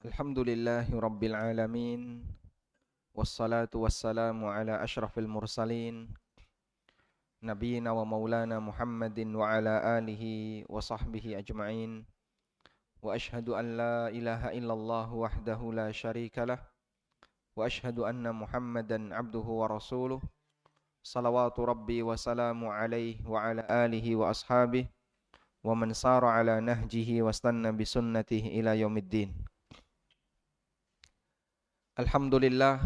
Alhamdulillahi Rabbil Alamin. Wassalatu wassalamu ala ashrafil mursalin Nabiina wa maulana Muhammadin wa ala alihi wa sahbihi ajma'in. Wa ashhadu an la ilaha illallah wahdahu la sharika lah. Wa ashhadu anna Muhammadan abduhu wa rasuluh. Salawatu Rabbi wa salamu alaihi wa ala alihi wa ashabihi wa man sara ala nahjihi wa stanna bisunnatihi ila yaumiddin. Alhamdulillah,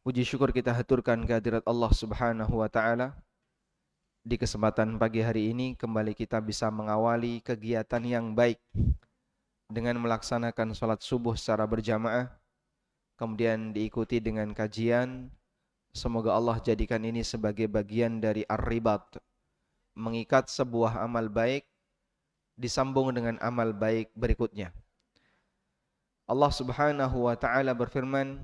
puji syukur kita haturkan kehadirat Allah Subhanahu wa taala. Di kesempatan pagi hari ini kembali kita bisa mengawali kegiatan yang baik dengan melaksanakan sholat subuh secara berjamaah, kemudian diikuti dengan kajian. Semoga Allah jadikan ini sebagai bagian dari ar-ribat, mengikat sebuah amal baik disambung dengan amal baik berikutnya. Allah Subhanahu wa taala berfirman,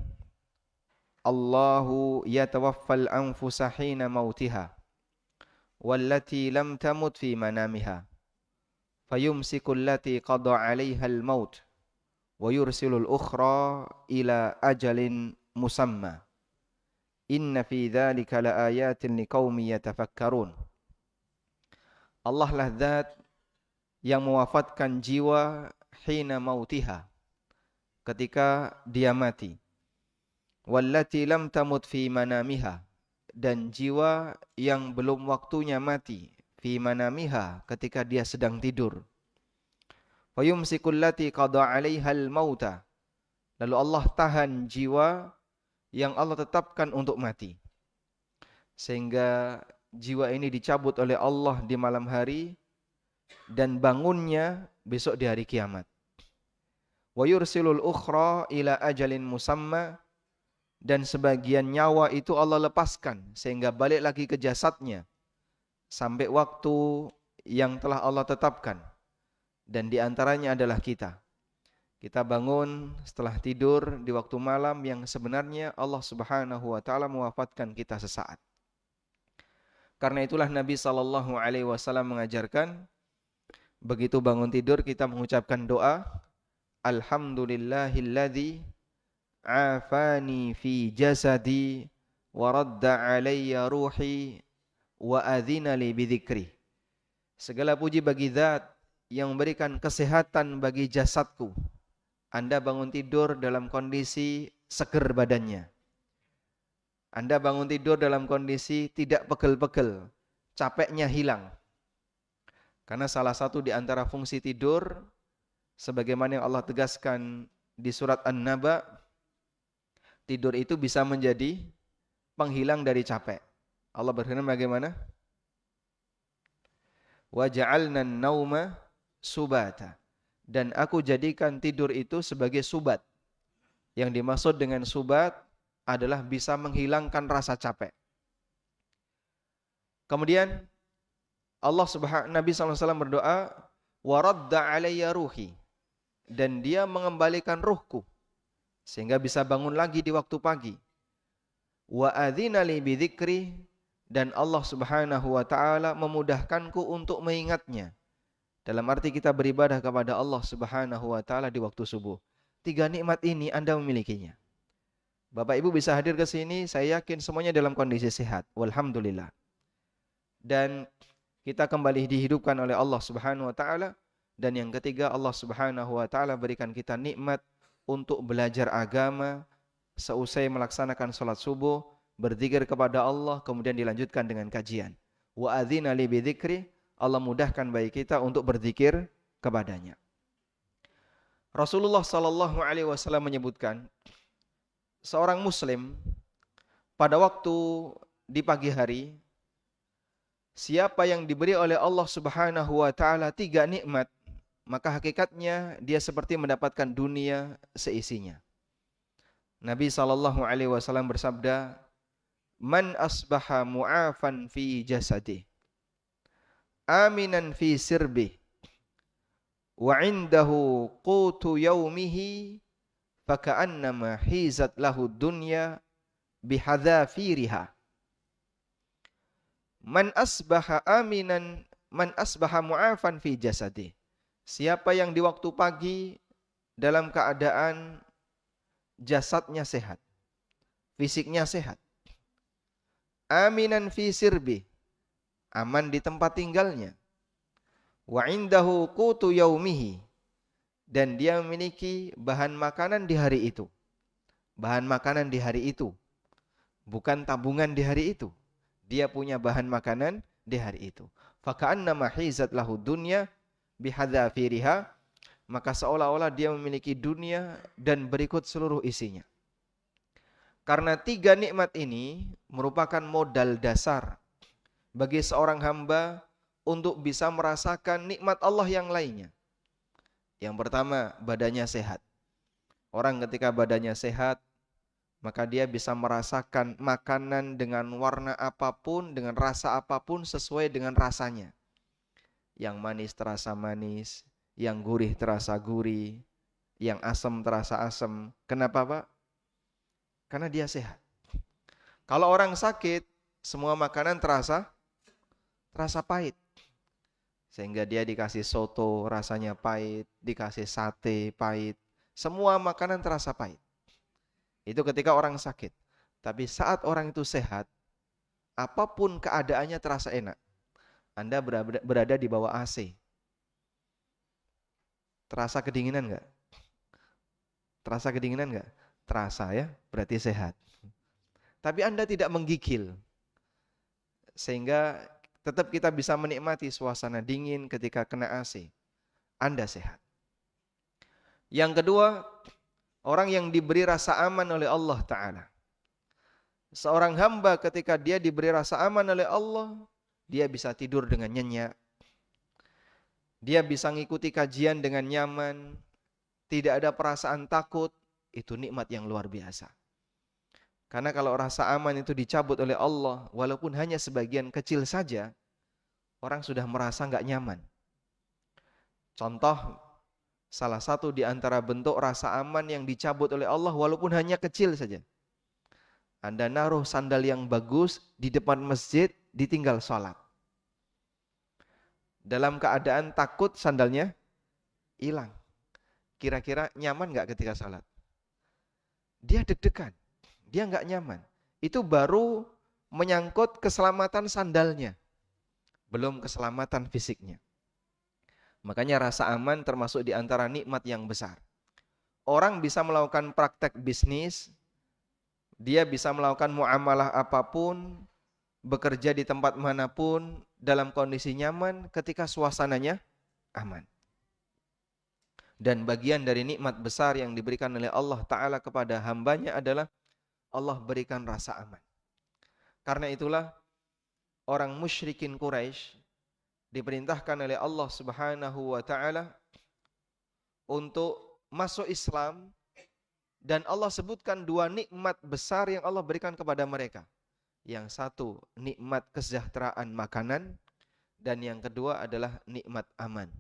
Allahu yatawaffal anfusa hina mautiha wallati lam tamut fi manamiha fayumsiku allati qada 'alaiha al-maut wa yursilul ukhra ila ajalin musamma inna fi dzalika laayatin liqaumin yatafakkarun. Allah lah zat yang mewafatkan jiwa hina mautiha, ketika dia mati, wallati lam tamut fi manamiha, dan jiwa yang belum waktunya mati, fi manamiha, ketika dia sedang tidur. Fayumsikul lati qada 'alaihal mauta, lalu Allah tahan jiwa yang Allah tetapkan untuk mati, sehingga jiwa ini dicabut oleh Allah di malam hari dan bangunnya besok di hari kiamat. Wa yursilul ukhra ila ajalin musamma, dan sebagian nyawa itu Allah lepaskan sehingga balik lagi ke jasadnya sampai waktu yang telah Allah tetapkan. Dan di antaranya adalah kita. Kita bangun setelah tidur di waktu malam yang sebenarnya Allah Subhanahu wa taala mewafatkan kita sesaat. Karena itulah Nabi sallallahu alaihi wasallam mengajarkan, begitu bangun tidur kita mengucapkan doa, Alhamdulillahilladzi afani fi jasadi wa radda alayya ruhi wa adzina li bidzikri. Segala puji bagi Zat yang memberikan kesehatan bagi jasadku. Anda bangun tidur dalam kondisi seger badannya. Anda bangun tidur dalam kondisi tidak pegel-pegel, capeknya hilang. Karena salah satu di antara fungsi tidur, sebagaimana yang Allah tegaskan di surat An-Naba, tidur itu bisa menjadi penghilang dari capek. Allah berfirman bagaimana? Wa ja'alna an-nauma subata. Dan aku jadikan tidur itu sebagai subat. Yang dimaksud dengan subat adalah bisa menghilangkan rasa capek. Kemudian Nabi SAW berdoa, wa radda alayya ruhi, dan dia mengembalikan ruhku sehingga bisa bangun lagi di waktu pagi. Wa adzina li bidzikri, dan Allah Subhanahu wa taala memudahkanku untuk mengingatnya. Dalam arti kita beribadah kepada Allah Subhanahu wa taala di waktu subuh. 3 nikmat ini Anda memilikinya. Bapak Ibu bisa hadir ke sini, saya yakin semuanya dalam kondisi sehat. Walhamdulillah. Dan kita kembali dihidupkan oleh Allah Subhanahu wa taala. Dan yang ketiga, Allah Subhanahu wa taala berikan kita nikmat untuk belajar agama seusai melaksanakan sholat subuh, berzikir kepada Allah, kemudian dilanjutkan dengan kajian. Wa adzina li bidzikri, Allah mudahkan bagi kita untuk berzikir kepadanya. Rasulullah sallallahu alaihi wasallam menyebutkan, seorang muslim pada waktu di pagi hari, siapa yang diberi oleh Allah Subhanahu wa taala 3 nikmat, maka hakikatnya dia seperti mendapatkan dunia seisinya. Nabi SAW bersabda, Man asbaha mu'afan fi jasadi, aminan fi sirbi, wa indahu qutu yaumihi, faka'annama hizat lahu dunya bihadhafiriha. Man asbaha mu'afan fi jasadi. Siapa yang di waktu pagi dalam keadaan jasadnya sehat, fisiknya sehat. Aminan fi sirbi, aman di tempat tinggalnya. Wa indahu qutu yaumihi, dan dia memiliki bahan makanan di hari itu. Bahan makanan di hari itu, bukan tabungan di hari itu. Dia punya bahan makanan di hari itu. Faka'annama hizat lahu dunya bihadzafiriha, maka seolah-olah dia memiliki dunia dan berikut seluruh isinya. Karena tiga nikmat ini merupakan modal dasar bagi seorang hamba untuk bisa merasakan nikmat Allah yang lainnya. Yang pertama, badannya sehat. Orang ketika badannya sehat, maka dia bisa merasakan makanan dengan warna apapun, dengan rasa apapun sesuai dengan rasanya. Yang manis terasa manis, yang gurih terasa gurih, yang asam terasa asam. Kenapa, Pak? Karena dia sehat. Kalau orang sakit, semua makanan terasa pahit. Sehingga dia dikasih soto rasanya pahit, dikasih sate pahit. Semua makanan terasa pahit. Itu ketika orang sakit. Tapi saat orang itu sehat, apapun keadaannya terasa enak. Anda berada di bawah AC. Terasa kedinginan enggak? Terasa kedinginan enggak? Terasa ya, berarti sehat. Tapi Anda tidak menggigil. Sehingga tetap kita bisa menikmati suasana dingin ketika kena AC. Anda sehat. Yang kedua, orang yang diberi rasa aman oleh Allah Ta'ala. Seorang hamba ketika dia diberi rasa aman oleh Allah, dia bisa tidur dengan nyenyak. Dia bisa ngikuti kajian dengan nyaman. Tidak ada perasaan takut. Itu nikmat yang luar biasa. Karena kalau rasa aman itu dicabut oleh Allah, walaupun hanya sebagian kecil saja, orang sudah merasa nggak nyaman. Contoh, salah satu di antara bentuk rasa aman yang dicabut oleh Allah, walaupun hanya kecil saja. Anda naruh sandal yang bagus di depan masjid, ditinggal sholat. Dalam keadaan takut sandalnya hilang. Kira-kira nyaman nggak ketika sholat? Dia deg-degan, dia nggak nyaman. Itu baru menyangkut keselamatan sandalnya, belum keselamatan fisiknya. Makanya rasa aman termasuk di antara nikmat yang besar. Orang bisa melakukan praktek bisnis, dia bisa melakukan muamalah apapun, bekerja di tempat manapun, dalam kondisi nyaman ketika suasananya aman. Dan bagian dari nikmat besar yang diberikan oleh Allah Ta'ala kepada hambanya adalah Allah berikan rasa aman. Karena itulah orang musyrikin Quraisy diperintahkan oleh Allah Subhanahu wa Ta'ala untuk masuk Islam, dan Allah sebutkan dua nikmat besar yang Allah berikan kepada mereka. Yang satu nikmat kesejahteraan makanan, dan yang kedua adalah nikmat aman.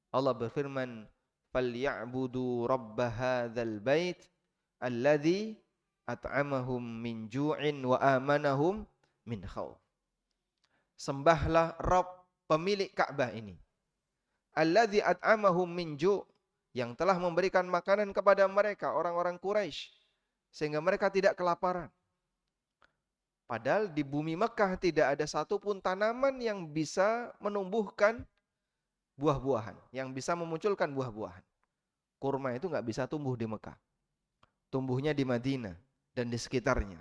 Allah berfirman, "Falyabudu rabb hadzal bait alladzi at'amahum min ju'in wa amanahum min khauf." Sembahlah Rabb pemilik Ka'bah ini. Alladzi at'amahum min ju', yang telah memberikan makanan kepada mereka, orang-orang Quraisy, sehingga mereka tidak kelaparan. Padahal di bumi Mekah tidak ada satupun tanaman yang bisa menumbuhkan buah-buahan, yang bisa memunculkan buah-buahan. Kurma itu nggak bisa tumbuh di Mekah. Tumbuhnya di Madinah dan di sekitarnya.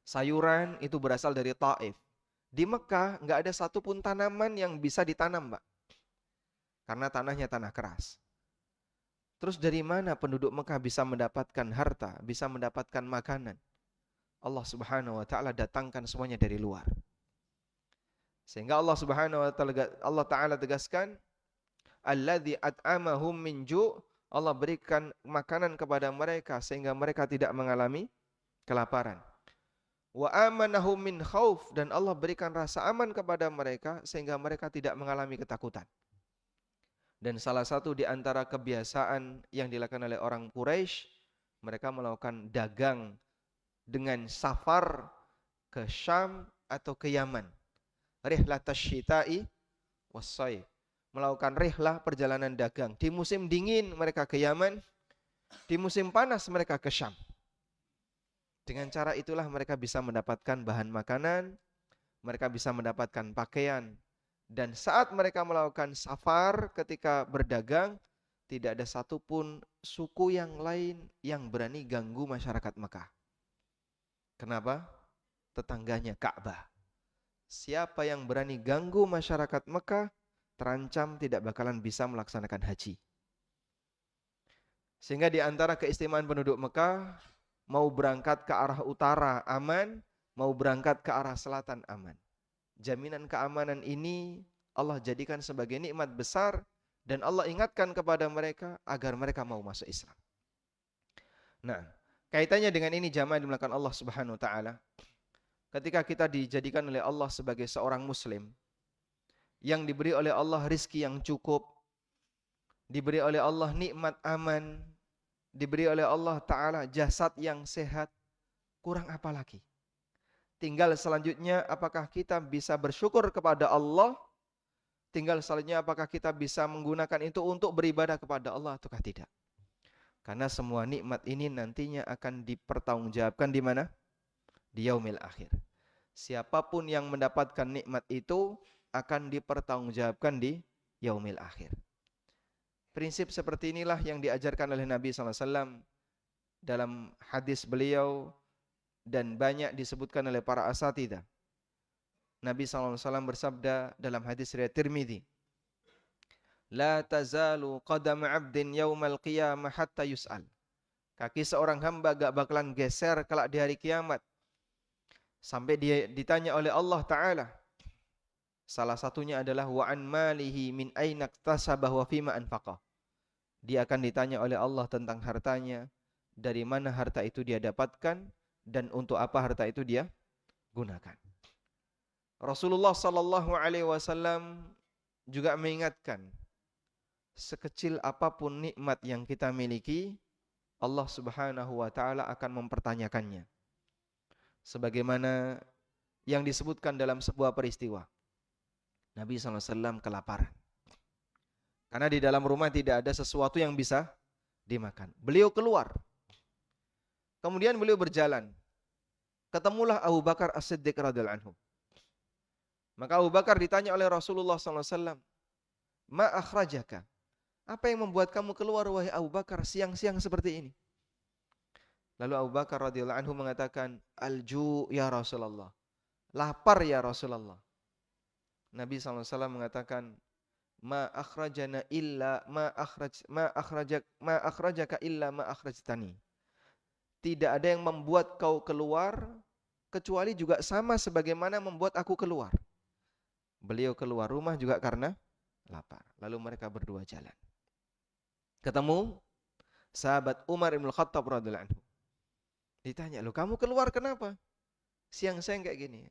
Sayuran itu berasal dari Taif. Di Mekah nggak ada satupun tanaman yang bisa ditanam, Pak. Karena tanahnya tanah keras. Terus dari mana penduduk Mekah bisa mendapatkan harta, bisa mendapatkan makanan? Allah Subhanahu wa Ta'ala datangkan semuanya dari luar. Sehingga Allah Subhanahu wa Ta'ala tegaskan, alladzi at'amahum min ju', Allah berikan makanan kepada mereka sehingga mereka tidak mengalami kelaparan. Wa amanahum min khauf, dan Allah berikan rasa aman kepada mereka sehingga mereka tidak mengalami ketakutan. Dan salah satu di antara kebiasaan yang dilakukan oleh orang Quraisy, mereka melakukan dagang dengan safar ke Syam atau ke Yaman. Rihlatash syita'i was-shayf, melakukan rihlah perjalanan dagang. Di musim dingin mereka ke Yaman, di musim panas mereka ke Syam. Dengan cara itulah mereka bisa mendapatkan bahan makanan, mereka bisa mendapatkan pakaian. Dan saat mereka melakukan safar ketika berdagang, tidak ada satupun suku yang lain yang berani ganggu masyarakat Mekah. Kenapa? Tetangganya Ka'bah. Siapa yang berani ganggu masyarakat Mekah, terancam tidak bakalan bisa melaksanakan haji. Sehingga di antara keistimewaan penduduk Mekah, mau berangkat ke arah utara aman, mau berangkat ke arah selatan aman. Jaminan keamanan ini Allah jadikan sebagai nikmat besar dan Allah ingatkan kepada mereka agar mereka mau masuk Islam. Nah, kaitannya dengan ini jamaah dimulakan Allah Subhanahu wa taala. Ketika kita dijadikan oleh Allah sebagai seorang muslim yang diberi oleh Allah rizki yang cukup, diberi oleh Allah nikmat aman, diberi oleh Allah taala jasad yang sehat, kurang apa lagi? Tinggal selanjutnya apakah kita bisa bersyukur kepada Allah? Tinggal selanjutnya apakah kita bisa menggunakan itu untuk beribadah kepada Allah ataukah tidak? Karena semua nikmat ini nantinya akan dipertanggungjawabkan di mana? Di yaumil akhir. Siapapun yang mendapatkan nikmat itu akan dipertanggungjawabkan di yaumil akhir. Prinsip seperti inilah yang diajarkan oleh Nabi SAW dalam hadis beliau dan banyak disebutkan oleh para asatidzah. Nabi SAW bersabda dalam hadis riwayat Tirmidzi, "La tazalu qadam 'abdin yaumal qiyamah hatta yus'al." Kaki seorang hamba gak bakalan geser kelak di hari kiamat sampai dia ditanya oleh Allah Ta'ala. Salah satunya adalah wa an malihi min aina iktasabah wa fima anfaqah. Dia akan ditanya oleh Allah tentang hartanya, dari mana harta itu dia dapatkan dan untuk apa harta itu dia gunakan. Rasulullah sallallahu alaihi wasallam juga mengingatkan, sekecil apapun nikmat yang kita miliki, Allah Subhanahu wa taala akan mempertanyakannya. Sebagaimana yang disebutkan dalam sebuah peristiwa. Nabi SAW kelaparan. Karena di dalam rumah tidak ada sesuatu yang bisa dimakan. Beliau keluar. Kemudian beliau berjalan. Ketemulah Abu Bakar As-Siddiq radhiyallahu anhu. Maka Abu Bakar ditanya oleh Rasulullah SAW, "Ma akhrajaka?" Apa yang membuat kamu keluar wahai Abu Bakar siang-siang seperti ini? Lalu Abu Bakar radhiyallahu anhu mengatakan, "Al-ju' ya Rasulullah." Lapar ya Rasulullah. Nabi SAW mengatakan, "Ma akhrajana illa ma akhrajaka illa ma akhrajtani." Tidak ada yang membuat kau keluar kecuali juga sama sebagaimana membuat aku keluar. Beliau keluar rumah juga karena lapar. Lalu mereka berdua jalan. Ketemu sahabat Umar bin Khattab radhiyallahu anhu. Ditanya, "Loh, kamu keluar kenapa? Siang-siang kayak gini."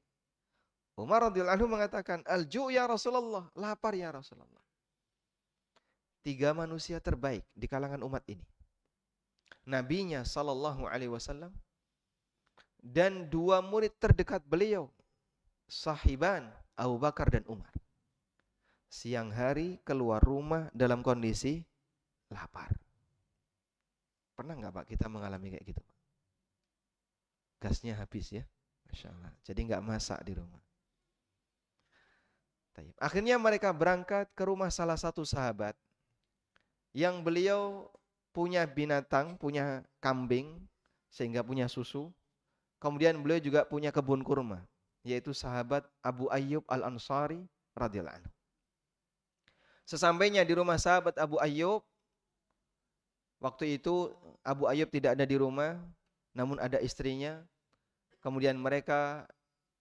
Umar radhiyallahu anhu mengatakan, "Al-ju' ya Rasulullah." Lapar ya Rasulullah. 3 manusia terbaik di kalangan umat ini. Nabinya sallallahu alaihi wasallam dan 2 murid terdekat beliau, sahiban Abu Bakar dan Umar. Siang hari keluar rumah dalam kondisi lapar. Pernah nggak Pak kita mengalami kayak gitu? Gasnya habis ya, Masya Allah. Jadi nggak masak di rumah. Akhirnya mereka berangkat ke rumah salah satu sahabat yang beliau punya binatang, punya kambing, sehingga punya susu. Kemudian beliau juga punya kebun kurma, yaitu sahabat Abu Ayyub Al-Ansari radhiyallahu anhu. Sesampainya di rumah sahabat Abu Ayyub, waktu itu Abu Ayyub tidak ada di rumah, namun ada istrinya. Kemudian mereka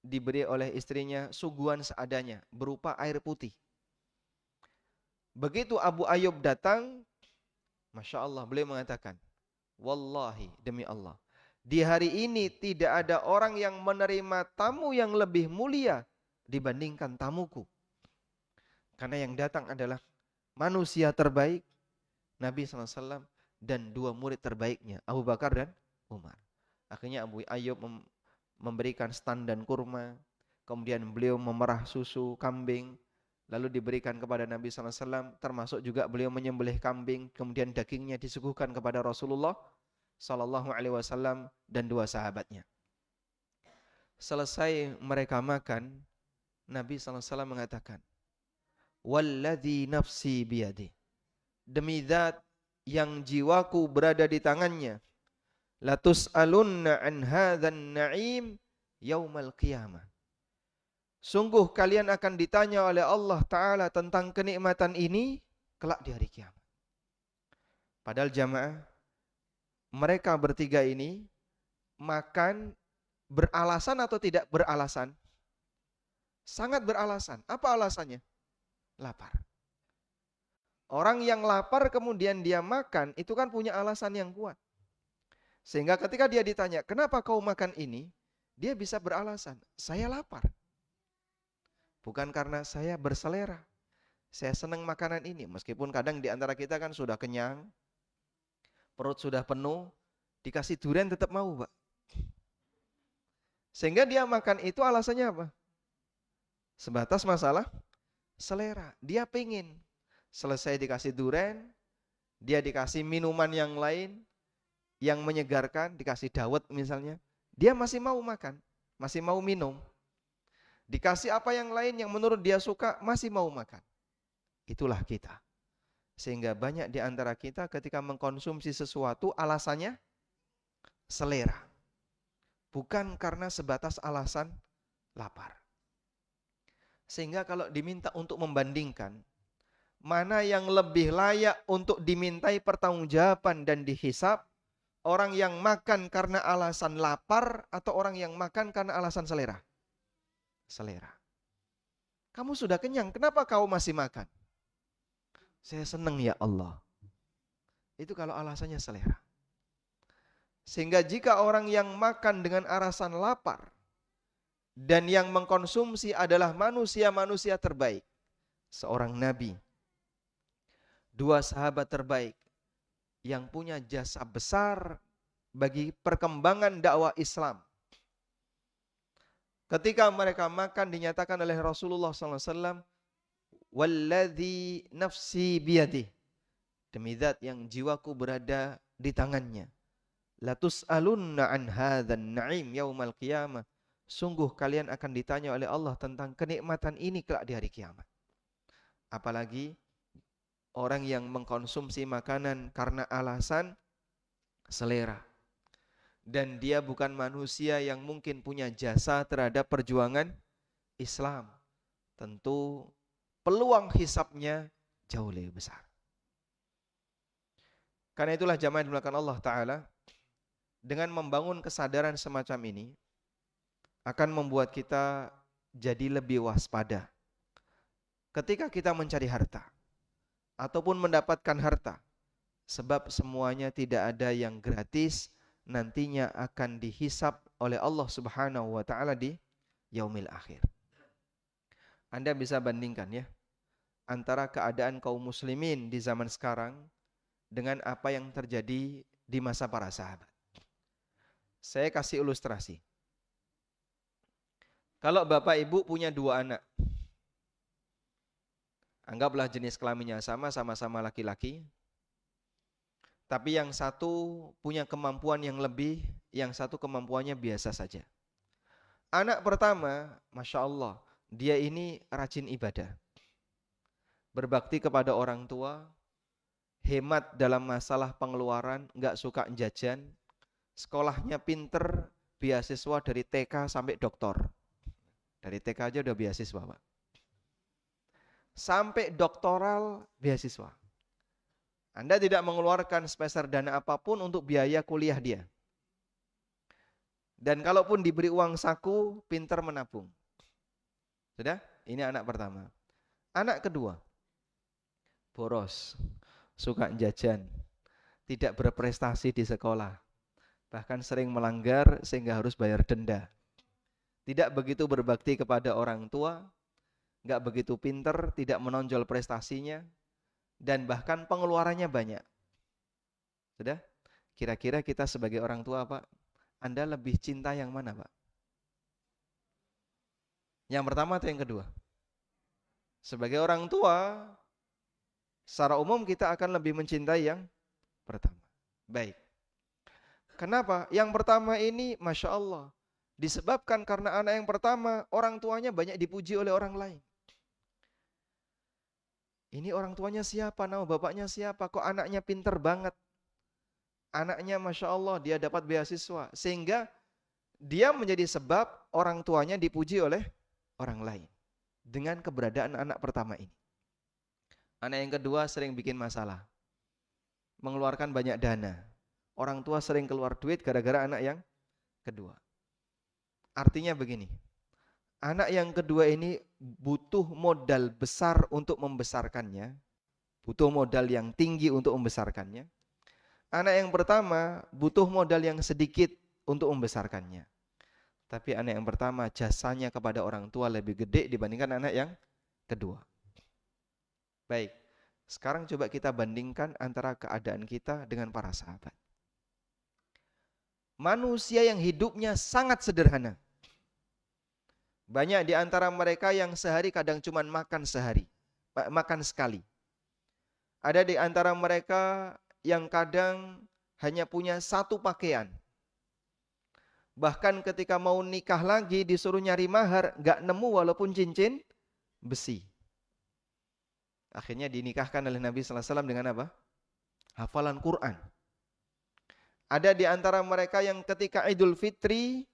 diberi oleh istrinya suguhan seadanya berupa air putih. Begitu Abu Ayyub datang, Masya Allah, beliau mengatakan, "Wallahi, demi Allah, di hari ini tidak ada orang yang menerima tamu yang lebih mulia dibandingkan tamuku. Karena yang datang adalah manusia terbaik, Nabi SAW, dan 2 murid terbaiknya, Abu Bakar dan Umar." Akhirnya Abu Ayyub memberikan stan dan kurma, kemudian beliau memerah susu kambing, lalu diberikan kepada Nabi SAW, termasuk juga beliau menyembelih kambing, kemudian dagingnya disuguhkan kepada Rasulullah SAW dan dua sahabatnya. Selesai mereka makan, Nabi SAW mengatakan, "Walladzi nafsi biyadi." Demi zat yang jiwaku berada di tangannya, latus'alunna an hadzan na'im yaumal qiyamah. Sungguh kalian akan ditanya oleh Allah Ta'ala tentang kenikmatan ini kelak di hari kiamat. Padahal jamaah, mereka bertiga ini makan beralasan atau tidak beralasan? Sangat beralasan. Apa alasannya? Lapar. Orang yang lapar kemudian dia makan, itu kan punya alasan yang kuat. Sehingga ketika dia ditanya, kenapa kau makan ini? Dia bisa beralasan, saya lapar. Bukan karena saya berselera. Saya senang makanan ini. Meskipun kadang di antara kita kan sudah kenyang, perut sudah penuh, dikasih durian tetap mau, Pak. Sehingga dia makan itu alasannya apa? Sebatas masalah selera. Dia pengen. Selesai dikasih durian, dia dikasih minuman yang lain, yang menyegarkan, dikasih dawet misalnya. Dia masih mau makan, masih mau minum. Dikasih apa yang lain yang menurut dia suka, masih mau makan. Itulah kita. Sehingga banyak di antara kita ketika mengkonsumsi sesuatu alasannya selera. Bukan karena sebatas alasan lapar. Sehingga kalau diminta untuk membandingkan, mana yang lebih layak untuk dimintai pertanggungjawaban dan dihisab, orang yang makan karena alasan lapar atau orang yang makan karena alasan selera? Selera. Kamu sudah kenyang, kenapa kau masih makan? Saya senang ya Allah. Itu kalau alasannya selera. Sehingga jika orang yang makan dengan alasan lapar dan yang mengkonsumsi adalah manusia-manusia terbaik, seorang nabi, dua sahabat terbaik yang punya jasa besar bagi perkembangan dakwah Islam. Ketika mereka makan dinyatakan oleh Rasulullah SAW, "Walladzi nafsi biyadih." Demi zat yang jiwaku berada di tangannya. "Latus'alunna an hadzan na'im yaumal qiyamah." Sungguh kalian akan ditanya oleh Allah tentang kenikmatan ini kelak di hari kiamat. Apalagi orang yang mengkonsumsi makanan karena alasan selera. Dan dia bukan manusia yang mungkin punya jasa terhadap perjuangan Islam. Tentu peluang hisapnya jauh lebih besar. Karena itulah jamaah yang dimuliakan Allah Ta'ala, dengan membangun kesadaran semacam ini, akan membuat kita jadi lebih waspada. Ketika kita mencari harta, ataupun mendapatkan harta, sebab semuanya tidak ada yang gratis, nantinya akan dihisap oleh Allah Subhanahu wa Ta'ala di yaumil akhir. Anda bisa bandingkan ya, antara keadaan kaum muslimin di zaman sekarang dengan apa yang terjadi di masa para sahabat. Saya kasih ilustrasi. Kalau bapak ibu punya dua anak, anggaplah jenis kelaminnya sama-sama laki-laki, tapi yang satu punya kemampuan yang lebih, yang satu kemampuannya biasa saja. Anak pertama, Masya Allah, dia ini rajin ibadah, berbakti kepada orang tua, hemat dalam masalah pengeluaran, gak suka jajan, sekolahnya pinter, beasiswa dari TK sampai doktor. Dari TK aja udah beasiswa, Pak. Sampai doktoral beasiswa. Anda tidak mengeluarkan sebesar dana apapun untuk biaya kuliah dia. Dan kalaupun diberi uang saku, pintar menabung. Sudah? Ini anak pertama. Anak kedua, boros, suka jajan, tidak berprestasi di sekolah, bahkan sering melanggar sehingga harus bayar denda. Tidak begitu berbakti kepada orang tua, nggak begitu pintar, tidak menonjol prestasinya, dan bahkan pengeluarannya banyak. Sudah? Kira-kira kita sebagai orang tua, Pak, Anda lebih cinta yang mana, Pak? Yang pertama atau yang kedua? Sebagai orang tua, secara umum kita akan lebih mencintai yang pertama. Baik. Kenapa? Yang pertama ini, Masya Allah, disebabkan karena anak yang pertama, orang tuanya banyak dipuji oleh orang lain. Ini orang tuanya siapa? Nama bapaknya siapa? Kok anaknya pinter banget? Anaknya Masya Allah, dia dapat beasiswa. Sehingga dia menjadi sebab orang tuanya dipuji oleh orang lain. Dengan keberadaan anak pertama ini. Anak yang kedua sering bikin masalah. Mengeluarkan banyak dana. Orang tua sering keluar duit gara-gara anak yang kedua. Artinya begini. Anak yang kedua ini butuh modal besar untuk membesarkannya. Butuh modal yang tinggi untuk membesarkannya. Anak yang pertama butuh modal yang sedikit untuk membesarkannya. Tapi anak yang pertama jasanya kepada orang tua lebih gede dibandingkan anak yang kedua. Baik, sekarang coba kita bandingkan antara keadaan kita dengan para sahabat. Manusia yang hidupnya sangat sederhana. Banyak di antara mereka yang sehari kadang cuma makan sekali. Ada di antara mereka yang kadang hanya punya satu pakaian. Bahkan ketika mau nikah lagi disuruh nyari mahar, gak nemu walaupun cincin besi. Akhirnya dinikahkan oleh Nabi sallallahu alaihi wasallam dengan apa? Hafalan Quran. Ada di antara mereka yang ketika Idul Fitri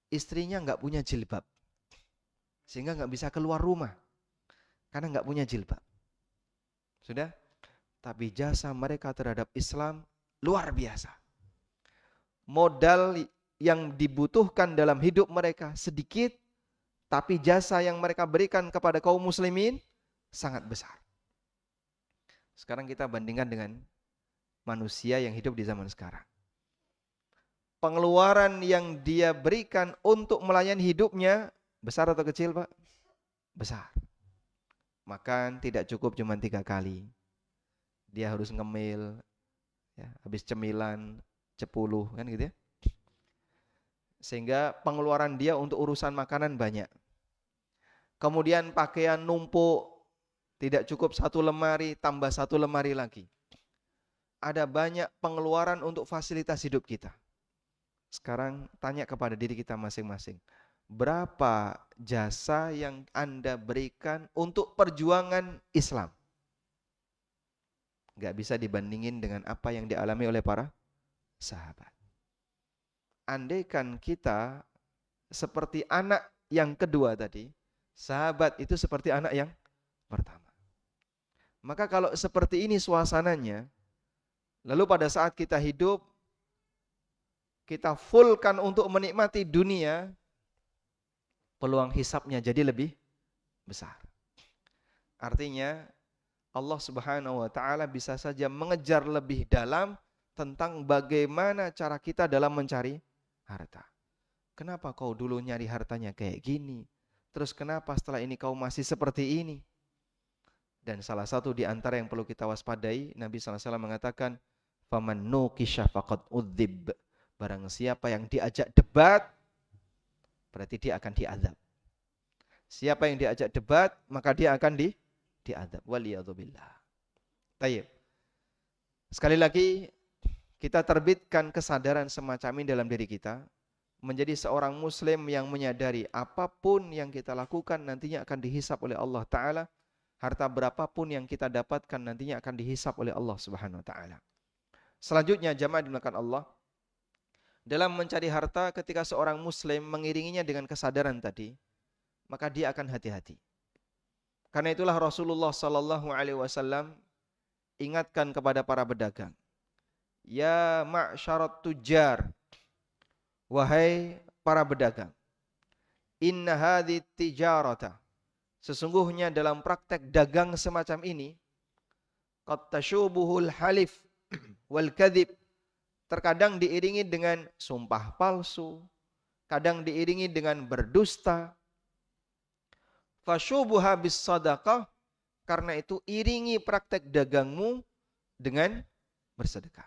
istrinya nggak punya jilbab, sehingga nggak bisa keluar rumah karena nggak punya jilbab. Sudah, tapi jasa mereka terhadap Islam luar biasa. Modal yang dibutuhkan dalam hidup mereka sedikit, tapi jasa yang mereka berikan kepada kaum muslimin sangat besar. Sekarang kita bandingkan dengan manusia yang hidup di zaman sekarang. Pengeluaran yang dia berikan untuk melayani hidupnya besar atau kecil, Pak? Besar. Makan tidak cukup cuma 3 kali. Dia harus ngemil, ya, habis cemilan 10 kan gitu ya. Sehingga pengeluaran dia untuk urusan makanan banyak. Kemudian pakaian numpuk, tidak cukup 1 lemari, tambah 1 lemari lagi. Ada banyak pengeluaran untuk fasilitas hidup kita. Sekarang tanya kepada diri kita masing-masing. Berapa jasa yang Anda berikan untuk perjuangan Islam? Gak bisa dibandingin dengan apa yang dialami oleh para sahabat. Andaikan kita seperti anak yang kedua tadi, sahabat itu seperti anak yang pertama. Maka kalau seperti ini suasananya, lalu pada saat kita hidup, kita fullkan untuk menikmati dunia, peluang hisabnya jadi lebih besar. Artinya Allah Subhanahu wa taala bisa saja mengejar lebih dalam tentang bagaimana cara kita dalam mencari harta. Kenapa kau dulu nyari hartanya kayak gini? Terus kenapa setelah ini kau masih seperti ini? Dan salah satu di antara yang perlu kita waspadai, Nabi sallallahu alaihi wasallam mengatakan, "Faman nuqisha faqad udzib." Barang siapa yang diajak debat, berarti dia akan diazab. Siapa yang diajak debat, maka dia akan diazab. Waliyadzubillah. Tayyib. Sekali lagi, kita terbitkan kesadaran semacam ini dalam diri kita, menjadi seorang muslim yang menyadari apapun yang kita lakukan nantinya akan dihisab oleh Allah Ta'ala. Harta berapapun yang kita dapatkan nantinya akan dihisab oleh Allah Subhanahu Wa Ta'ala. Selanjutnya, jamaah dimuliakan Allah, dalam mencari harta, ketika seorang muslim mengiringinya dengan kesadaran tadi, maka dia akan hati-hati. Karena itulah Rasulullah sallallahu alaihi wasallam ingatkan kepada para pedagang, ya ma'syarat tujar, wahai para pedagang, inna hadhi tijarata, sesungguhnya dalam praktek dagang semacam ini, qad tashubuhul halif wal kadhib, terkadang diiringi dengan sumpah palsu, kadang diiringi dengan berdusta. Fasyubuha bis sadaqah, karena itu iringi praktek dagangmu dengan bersedekah.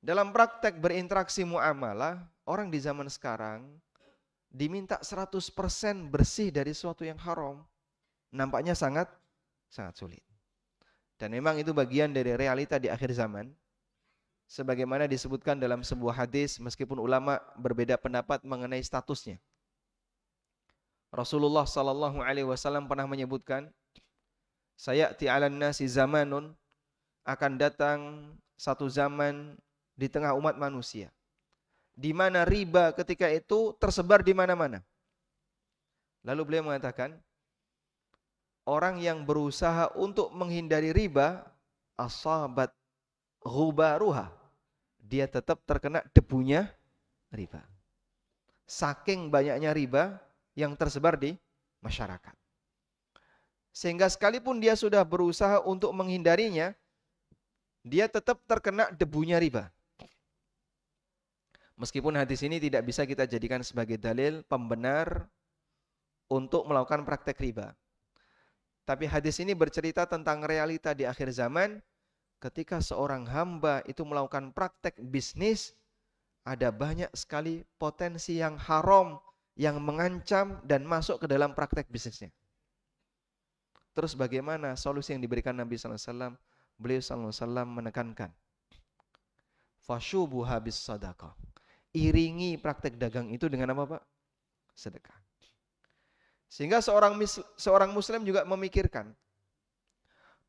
Dalam praktek berinteraksi muamalah, orang di zaman sekarang diminta 100% bersih dari sesuatu yang haram, nampaknya sangat sulit. Dan memang itu bagian dari realita di akhir zaman. Sebagaimana disebutkan dalam sebuah hadis, meskipun ulama berbeda pendapat mengenai statusnya. Rasulullah sallallahu alaihi wasallam pernah menyebutkan, sayati 'alan nasi zamanun, akan datang satu zaman di tengah umat manusia di mana riba ketika itu tersebar di mana-mana. Lalu beliau mengatakan, orang yang berusaha untuk menghindari riba, asabat ghubaruha, dia tetap terkena debunya riba. Saking banyaknya riba yang tersebar di masyarakat. Sehingga sekalipun dia sudah berusaha untuk menghindarinya, dia tetap terkena debunya riba. Meskipun hadis ini tidak bisa kita jadikan sebagai dalil pembenar untuk melakukan praktek riba. Tapi hadis ini bercerita tentang realita di akhir zaman, ketika seorang hamba itu melakukan praktek bisnis, ada banyak sekali potensi yang haram yang mengancam dan masuk ke dalam praktek bisnisnya. Terus bagaimana solusi yang diberikan Nabi SAW? Beliau SAW menekankan, fasyubuha bis sadaqah. Iringi praktek dagang itu dengan apa, Pak? Sedekah. Sehingga seorang muslim juga memikirkan,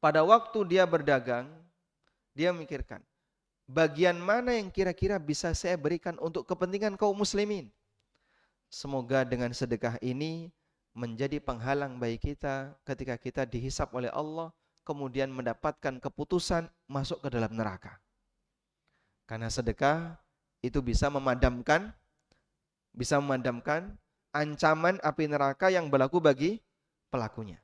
pada waktu dia berdagang, dia memikirkan, bagian mana yang kira-kira bisa saya berikan untuk kepentingan kaum muslimin. Semoga dengan sedekah ini menjadi penghalang bagi kita ketika kita dihisap oleh Allah, kemudian mendapatkan keputusan masuk ke dalam neraka. Karena sedekah itu bisa memadamkan ancaman api neraka yang berlaku bagi pelakunya.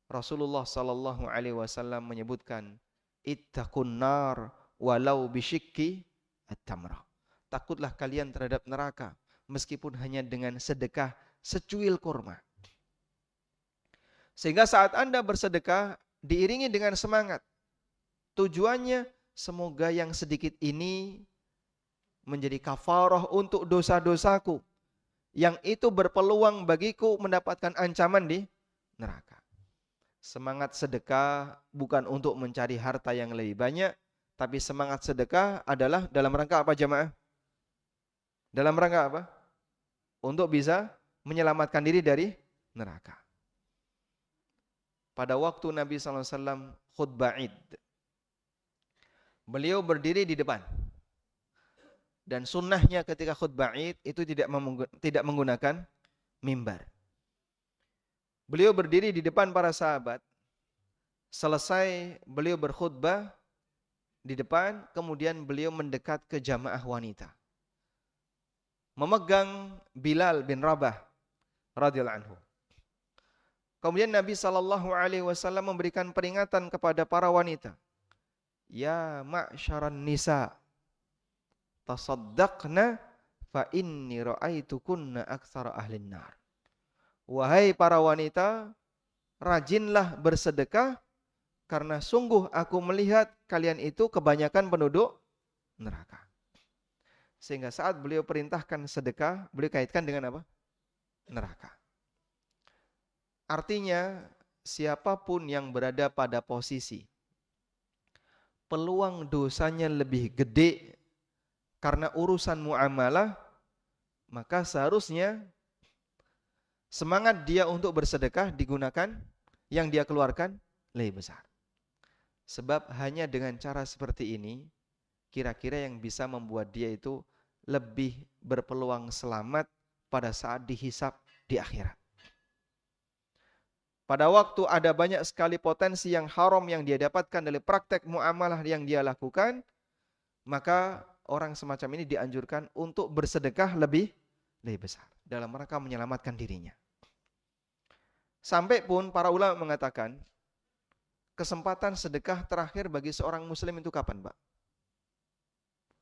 Rasulullah sallallahu alaihi wasallam menyebutkan, ittaqun nar walau bisyikki at-tamrah. Takutlah kalian terhadap neraka meskipun hanya dengan sedekah secuil kurma. Sehingga saat Anda bersedekah diiringi dengan semangat. Tujuannya semoga yang sedikit ini menjadi kafarah untuk dosa-dosaku, yang itu berpeluang bagiku mendapatkan ancaman di neraka. Semangat sedekah bukan untuk mencari harta yang lebih banyak, tapi semangat sedekah adalah dalam rangka apa, jamaah? Dalam rangka apa? Untuk bisa menyelamatkan diri dari neraka. Pada waktu Nabi SAW khutbah Id, beliau berdiri di depan. Dan sunnahnya ketika khutbah Id itu tidak menggunakan mimbar. Beliau berdiri di depan para sahabat. Selesai beliau berkhutbah di depan, kemudian beliau mendekat ke jamaah wanita. Memegang Bilal bin Rabah radhiyallahu anhu. Kemudian Nabi SAW memberikan peringatan kepada para wanita. Ya ma'syaran nisa, tasaddaqna fa inni ra'aitukunna aktsara ahlin nar. Wahai para wanita, rajinlah bersedekah karena sungguh aku melihat kalian itu kebanyakan penduduk neraka. Sehingga saat beliau perintahkan sedekah, beliau kaitkan dengan apa? Neraka. Artinya siapapun yang berada pada posisi peluang dosanya lebih gede karena urusan muamalah, maka seharusnya semangat dia untuk bersedekah digunakan, yang dia keluarkan lebih besar. Sebab hanya dengan cara seperti ini, kira-kira yang bisa membuat dia itu lebih berpeluang selamat pada saat dihisap di akhirat. Pada waktu ada banyak sekali potensi yang haram yang dia dapatkan dari praktek muamalah yang dia lakukan, maka orang semacam ini dianjurkan untuk bersedekah lebih besar dalam rangka menyelamatkan dirinya. Sampai pun para ulama mengatakan, kesempatan sedekah terakhir bagi seorang muslim itu kapan, Pak?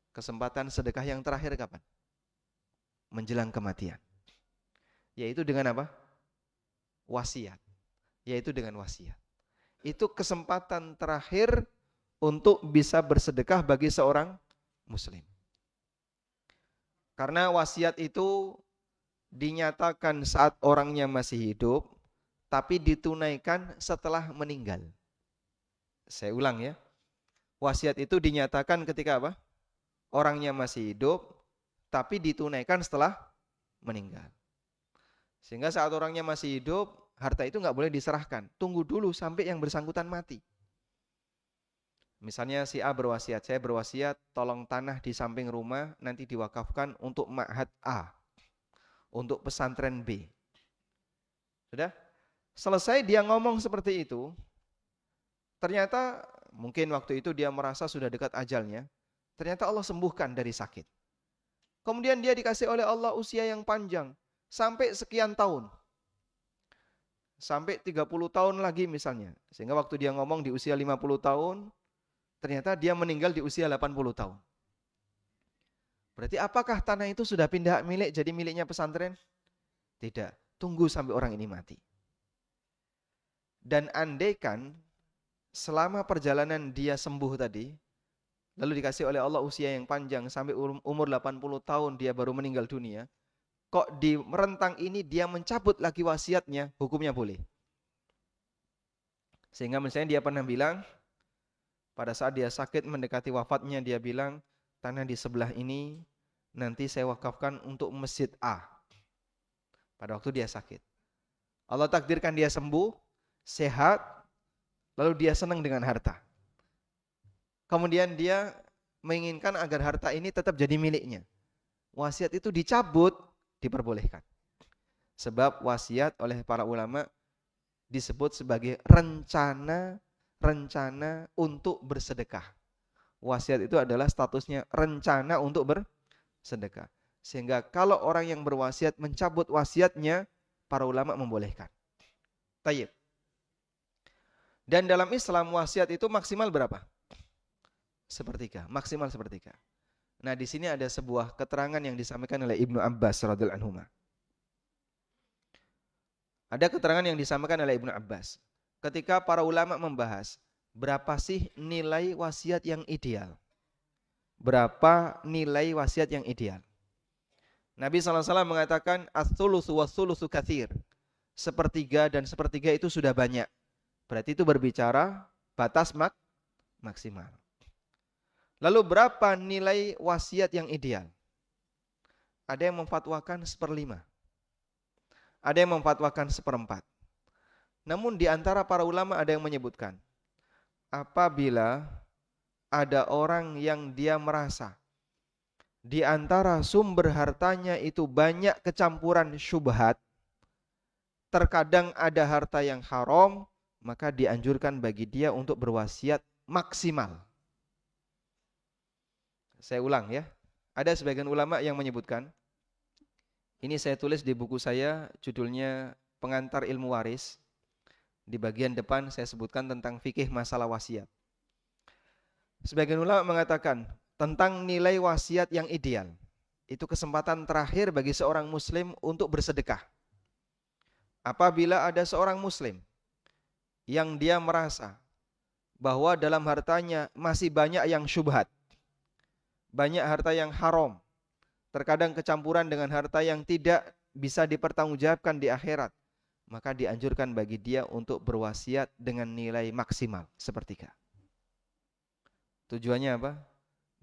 Kesempatan sedekah yang terakhir kapan? Menjelang kematian. Yaitu dengan apa? Wasiat. Yaitu dengan wasiat. Itu kesempatan terakhir untuk bisa bersedekah bagi seorang muslim. Karena wasiat itu dinyatakan saat orangnya masih hidup, tapi ditunaikan setelah meninggal. Saya ulang ya. Wasiat itu dinyatakan ketika apa? Orangnya masih hidup, tapi ditunaikan setelah meninggal. Sehingga saat orangnya masih hidup, harta itu nggak boleh diserahkan. Tunggu dulu sampai yang bersangkutan mati. Misalnya si A berwasiat, saya berwasiat tolong tanah di samping rumah nanti diwakafkan untuk ma'had A, untuk pesantren B. Sudah? Selesai dia ngomong seperti itu, ternyata mungkin waktu itu dia merasa sudah dekat ajalnya, ternyata Allah sembuhkan dari sakit. Kemudian dia dikasih oleh Allah usia yang panjang, sampai sekian tahun. Sampai 30 tahun lagi misalnya. Sehingga waktu dia ngomong di usia 50 tahun, ternyata dia meninggal di usia 80 tahun. Berarti apakah tanah itu sudah pindah milik jadi miliknya pesantren? Tidak. Tunggu sampai orang ini mati. Dan andaikan selama perjalanan dia sembuh tadi, lalu dikasih oleh Allah usia yang panjang sampai umur 80 tahun dia baru meninggal dunia, kok di rentang ini dia mencabut lagi wasiatnya, hukumnya boleh. Sehingga misalnya dia pernah bilang, pada saat dia sakit mendekati wafatnya, dia bilang, tanah di sebelah ini nanti saya wakafkan untuk masjid A. Pada waktu dia sakit. Allah takdirkan dia sembuh, sehat, lalu dia senang dengan harta. Kemudian dia menginginkan agar harta ini tetap jadi miliknya. Wasiat itu dicabut, diperbolehkan. Sebab wasiat oleh para ulama disebut sebagai rencana untuk bersedekah. Wasiat itu adalah statusnya rencana untuk bersedekah. Sehingga kalau orang yang berwasiat mencabut wasiatnya, para ulama membolehkan. Tayyib. Dan dalam Islam wasiat itu maksimal berapa? Sepertiga, maksimal sepertiga. Nah, di sini ada sebuah keterangan yang disampaikan oleh Ibnu Abbas radhiyallahu anhu. Ada keterangan yang disampaikan oleh Ibnu Abbas. Ketika para ulama membahas, berapa sih nilai wasiat yang ideal? Berapa nilai wasiat yang ideal? Nabi SAW mengatakan, as-sulusu was-sulusu katsir. Sepertiga dan sepertiga itu sudah banyak. Berarti itu berbicara batas maksimal. Lalu berapa nilai wasiat yang ideal? Ada yang memfatwakan 1/5. Ada yang memfatwakan 1/4. Namun di antara para ulama ada yang menyebutkan, apabila ada orang yang dia merasa di antara sumber hartanya itu banyak kecampuran syubhat, terkadang ada harta yang haram, maka dianjurkan bagi dia untuk berwasiat maksimal. Saya ulang ya. Ada sebagian ulama yang menyebutkan, ini saya tulis di buku saya, judulnya Pengantar Ilmu Waris. Di bagian depan saya sebutkan tentang fikih masalah wasiat. Sebagian ulama mengatakan tentang nilai wasiat yang ideal. Itu kesempatan terakhir bagi seorang muslim untuk bersedekah. Apabila ada seorang muslim yang dia merasa bahwa dalam hartanya masih banyak yang syubhat, banyak harta yang haram, terkadang kecampuran dengan harta yang tidak bisa dipertanggungjawabkan di akhirat, maka dianjurkan bagi dia untuk berwasiat dengan nilai maksimal sepertiga. Tujuannya apa?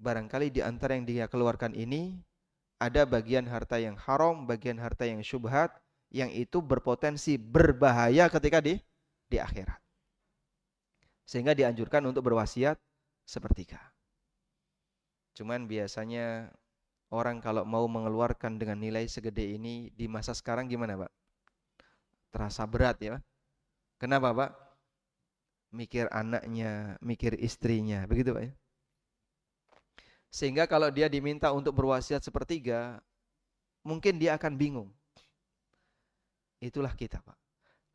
Barangkali di antara yang dia keluarkan ini ada bagian harta yang haram, bagian harta yang syubhat, yang itu berpotensi berbahaya ketika di akhirat. Sehingga dianjurkan untuk berwasiat sepertiga. Cuman biasanya orang kalau mau mengeluarkan dengan nilai segede ini di masa sekarang gimana, Pak? Terasa berat ya, Pak? Kenapa, Pak? Mikir anaknya, mikir istrinya, begitu, Pak ya? Sehingga kalau dia diminta untuk berwasiat sepertiga, mungkin dia akan bingung. Itulah kita, Pak.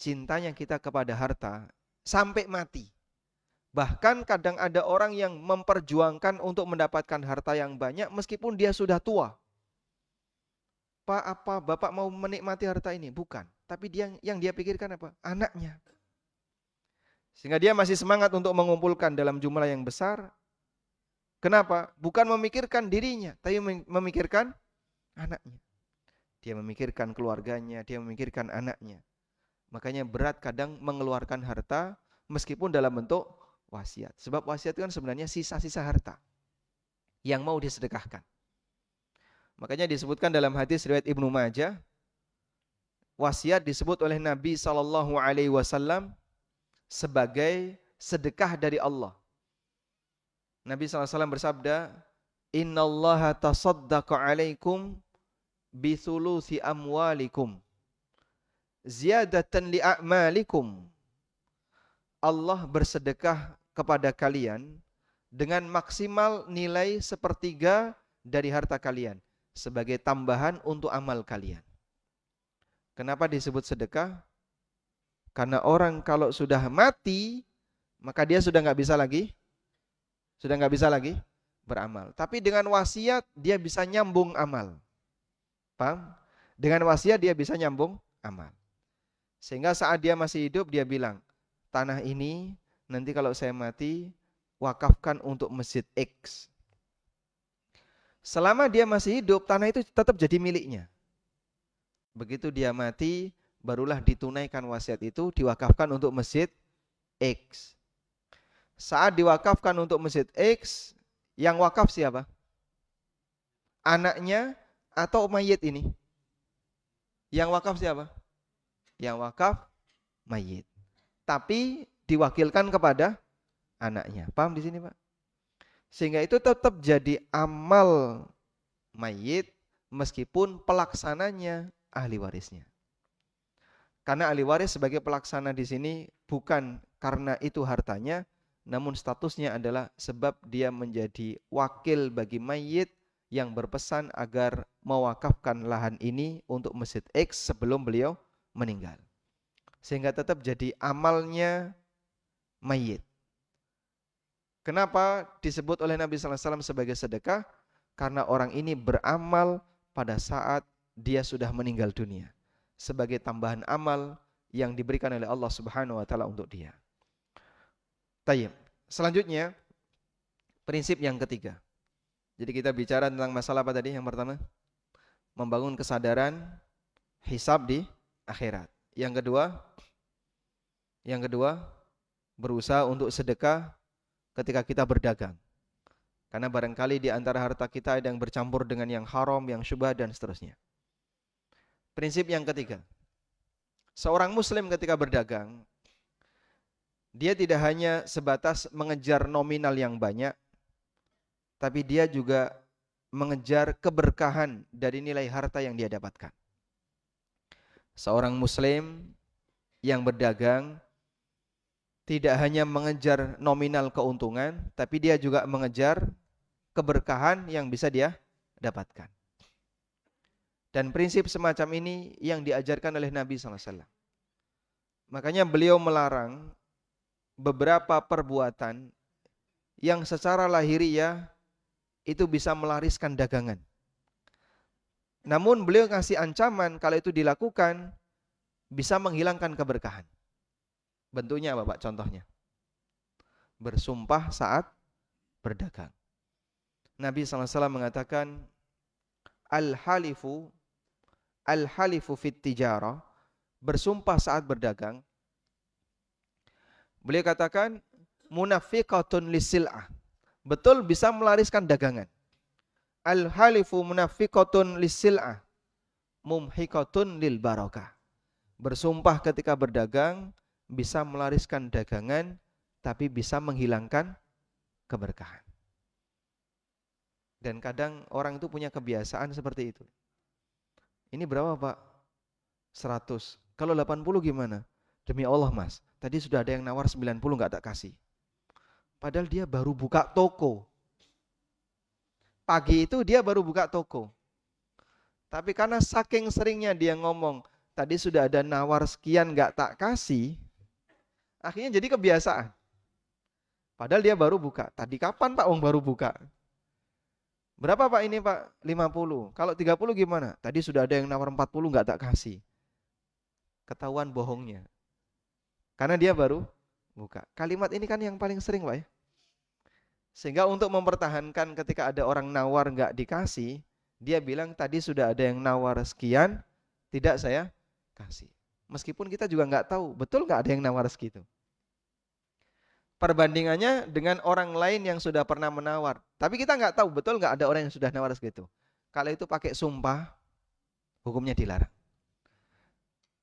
Cintanya kita kepada harta sampai mati. Bahkan kadang ada orang yang memperjuangkan untuk mendapatkan harta yang banyak meskipun dia sudah tua. Pak, apa Bapak mau menikmati harta ini? Bukan. Tapi yang dia pikirkan apa? Anaknya. Sehingga dia masih semangat untuk mengumpulkan dalam jumlah yang besar. Kenapa? Bukan memikirkan dirinya, tapi memikirkan anaknya. Dia memikirkan keluarganya, dia memikirkan anaknya. Makanya berat kadang mengeluarkan harta meskipun dalam bentuk wasiat. Sebab wasiat itu kan sebenarnya sisa-sisa harta yang mau disedekahkan. Makanya disebutkan dalam hadis riwayat Ibnu Majah, wasiat disebut oleh Nabi SAW sebagai sedekah dari Allah. Nabi SAW bersabda, Innallaha tasaddaqa alaikum bithuluthi amwalikum ziyadatan li'a'malikum. Allah bersedekah kepada kalian dengan maksimal nilai sepertiga dari harta kalian sebagai tambahan untuk amal kalian. Kenapa disebut sedekah? Karena orang kalau sudah mati, maka dia sudah nggak bisa lagi beramal. Tapi dengan wasiat dia bisa nyambung amal. Paham? Dengan wasiat dia bisa nyambung amal. Sehingga saat dia masih hidup dia bilang, tanah ini nanti kalau saya mati wakafkan untuk masjid X. Selama dia masih hidup, tanah itu tetap jadi miliknya. Begitu dia mati, barulah ditunaikan wasiat itu, diwakafkan untuk masjid X. Saat diwakafkan untuk masjid X, yang wakaf siapa? Anaknya atau mayit ini? Yang wakaf siapa? Yang wakaf mayit. Tapi diwakilkan kepada anaknya. Paham di sini, Pak? Sehingga itu tetap jadi amal mayit meskipun pelaksananya ahli warisnya. Karena ahli waris sebagai pelaksana di sini bukan karena itu hartanya, namun statusnya adalah sebab dia menjadi wakil bagi mayit yang berpesan agar mewakafkan lahan ini untuk masjid X sebelum beliau meninggal. Sehingga tetap jadi amalnya mayit. Kenapa disebut oleh Nabi SAW sebagai sedekah? Karena orang ini beramal pada saat dia sudah meninggal dunia. Sebagai tambahan amal yang diberikan oleh Allah Subhanahu wa taala untuk dia. Tayyib. Selanjutnya prinsip yang ketiga. Jadi kita bicara tentang masalah apa tadi? Yang pertama, membangun kesadaran hisab di akhirat. Yang kedua, berusaha untuk sedekah ketika kita berdagang. Karena barangkali di antara harta kita ada yang bercampur dengan yang haram, yang syubhat dan seterusnya. Prinsip yang ketiga, seorang muslim ketika berdagang, dia tidak hanya sebatas mengejar nominal yang banyak, tapi dia juga mengejar keberkahan dari nilai harta yang dia dapatkan. Seorang muslim yang berdagang tidak hanya mengejar nominal keuntungan, tapi dia juga mengejar keberkahan yang bisa dia dapatkan. Dan prinsip semacam ini yang diajarkan oleh Nabi SAW. Makanya beliau melarang beberapa perbuatan yang secara lahiriah itu bisa melariskan dagangan. Namun beliau kasih ancaman kalau itu dilakukan bisa menghilangkan keberkahan. Bentuknya apa, Pak? Contohnya. Bersumpah saat berdagang. Nabi SAW mengatakan al-halifu fit tijarah, bersumpah saat berdagang. Beliau katakan munafiqatun lisil'ah. Betul bisa melariskan dagangan. Al-halifu munafiqatun lisil'ah, mumhiqatun lil barakah. Bersumpah ketika berdagang bisa melariskan dagangan, tapi bisa menghilangkan keberkahan. Dan kadang orang itu punya kebiasaan seperti itu. Ini berapa, Pak? 100. Kalau 80 gimana? Demi Allah, Mas, tadi sudah ada yang nawar 90 enggak tak kasih. Padahal dia baru buka toko. Pagi itu dia baru buka toko. Tapi karena saking seringnya dia ngomong, tadi sudah ada nawar sekian enggak tak kasih, akhirnya jadi kebiasaan. Padahal dia baru buka. Tadi kapan, Pak, baru buka? Berapa, Pak, ini, Pak? 50. Kalau 30 gimana? Tadi sudah ada yang nawar 40 enggak tak kasih. Ketahuan bohongnya. Karena dia baru buka. Kalimat ini kan yang paling sering, Pak, ya. Sehingga untuk mempertahankan ketika ada orang nawar enggak dikasih, Dia bilang tadi sudah ada yang nawar sekian, tidak saya kasih. Meskipun kita juga nggak tahu, betul nggak ada yang nawar segitu. Perbandingannya dengan orang lain yang sudah pernah menawar. Tapi kita nggak tahu, betul nggak ada orang yang sudah nawar segitu. Kalau itu pakai sumpah, hukumnya dilarang.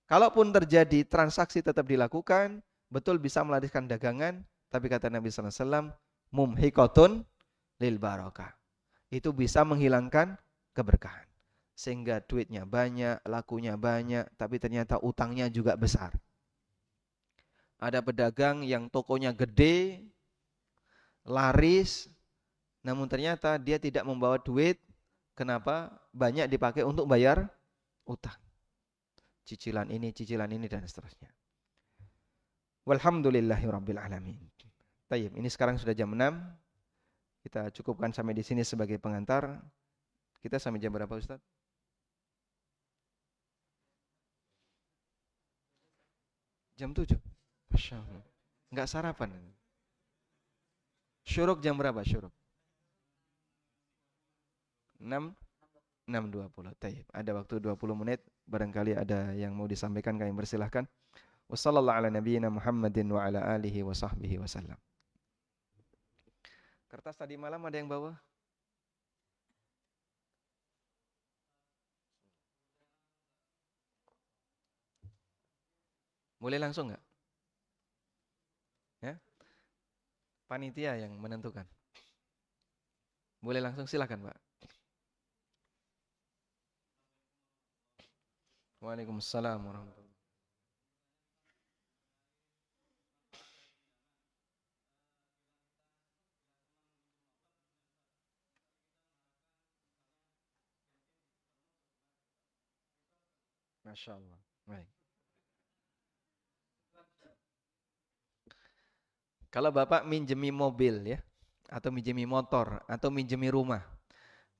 Kalaupun terjadi transaksi tetap dilakukan, betul bisa melariskan dagangan, tapi kata Nabi SAW, mumhikotun lil barokah. Itu bisa menghilangkan keberkahan. Sehingga duitnya banyak, lakunya banyak, tapi ternyata utangnya juga besar. Ada pedagang yang tokonya gede, laris, namun ternyata dia tidak membawa duit. Kenapa? Banyak dipakai untuk bayar utang. Cicilan ini, dan seterusnya. Walhamdulillahirabbil alamin. Tayyib, ini sekarang sudah jam 6. Kita cukupkan sampai di sini sebagai pengantar. Kita sampai jam berapa, Ustaz? Jam 7. Masya Allah. Enggak sarapan. Syuruk jam berapa syuruk? 6? 6.20. Tayyib. Ada waktu 20 menit. Barangkali ada yang mau disampaikan, kami persilahkan. Wassallallahu ala nabiyyina Muhammadin wa ala alihi wa sahbihi wasallam. Kertas tadi malam ada yang bawa? Boleh langsung nggak? Ya? Panitia yang menentukan. Boleh langsung, silakan Pak. Waalaikumsalam warahmatullahi. Masya Allah. Baik. Kalau Bapak minjemi mobil ya, atau minjemi motor, atau minjemi rumah,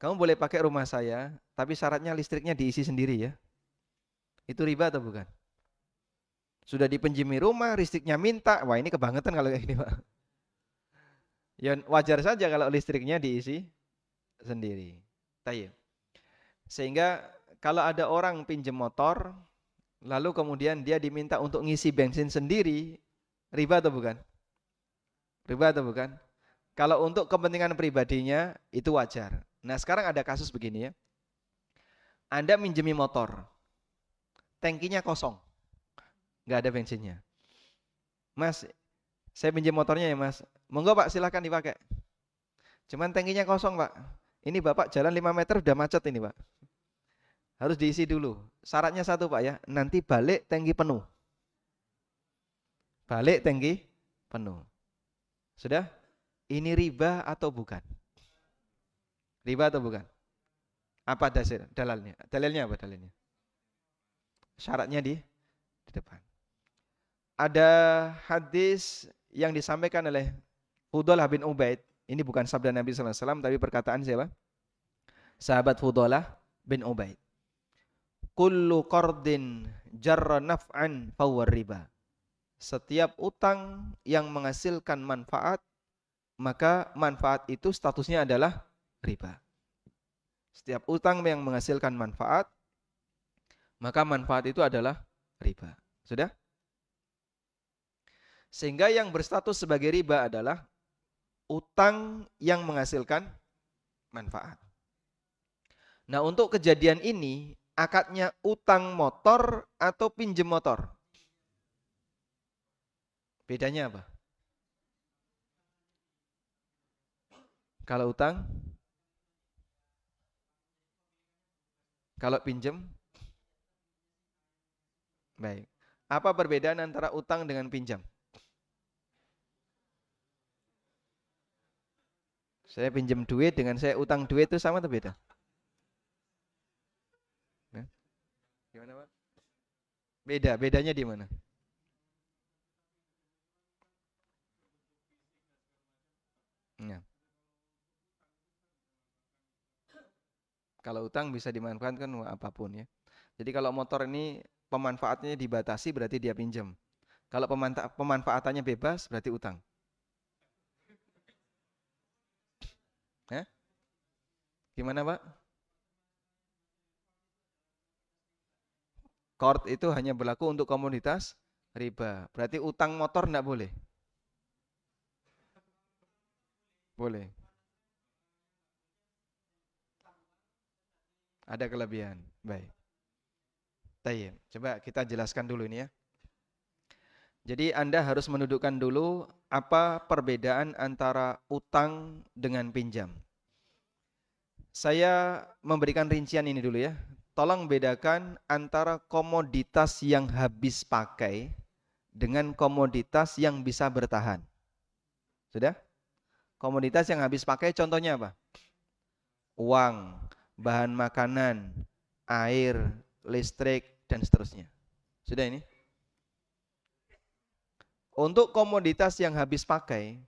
kamu boleh pakai rumah saya, tapi syaratnya listriknya diisi sendiri ya. Itu riba atau bukan? Sudah dipinjami rumah, listriknya minta, wah ini kebangetan kalau kayak gini Pak. Ya wajar saja kalau listriknya diisi sendiri. Tayyib. Sehingga kalau ada orang pinjam motor, lalu kemudian dia diminta untuk ngisi bensin sendiri, riba atau bukan? Riba atau bukan? Kalau untuk kepentingan pribadinya itu wajar. Nah sekarang ada kasus begini ya. Anda minjemi motor, tangkinya kosong, nggak ada bensinnya. Mas, saya pinjam motornya ya mas. Monggo Pak silahkan dipakai. Cuman tangkinya kosong Pak. Ini Bapak jalan 5 meter udah macet ini Pak. Harus diisi dulu. Syaratnya satu Pak ya, nanti balik tangki penuh. Balik tangki penuh. Sudah? Ini riba atau bukan? Riba atau bukan? Apa dalalnya? Dalilnya apa dalilnya? Syaratnya di depan. Ada hadis yang disampaikan oleh Fudalah bin Ubaid. Ini bukan sabda Nabi SAW, tapi perkataan siapa? Sahabat Fudalah bin Ubaid. Kullu qardin jarra naf'an fawwar riba. Setiap utang yang menghasilkan manfaat, maka manfaat itu statusnya adalah riba. Setiap utang yang menghasilkan manfaat, maka manfaat itu adalah riba. Sudah? Sehingga yang berstatus sebagai riba adalah utang yang menghasilkan manfaat. Nah, untuk kejadian ini, akadnya utang motor atau pinjem motor? Bedanya apa? Kalau utang? Kalau pinjem? Baik. Apa perbedaan antara utang dengan pinjam? Saya pinjam duit dengan saya utang duit itu sama atau beda? Ya. Gimana Pak? Beda, bedanya di mana? Ya. Kalau utang bisa dimanfaatkan apapun ya. Jadi kalau motor ini pemanfaatannya dibatasi berarti dia pinjam. Kalau pemanfaatannya bebas berarti utang. Ya? Gimana Pak? Qard itu hanya berlaku untuk komoditas riba. Berarti utang motor enggak boleh? Boleh. Ada kelebihan. Baik. Tayyib. Coba kita jelaskan dulu ini ya. Jadi Anda harus mendudukkan dulu apa perbedaan antara utang dengan pinjam. Saya memberikan rincian ini dulu ya. Tolong bedakan antara komoditas yang habis pakai dengan komoditas yang bisa bertahan. Sudah? Komoditas yang habis pakai contohnya apa? Uang, bahan makanan, air, listrik, dan seterusnya. Sudah ini? Untuk komoditas yang habis pakai,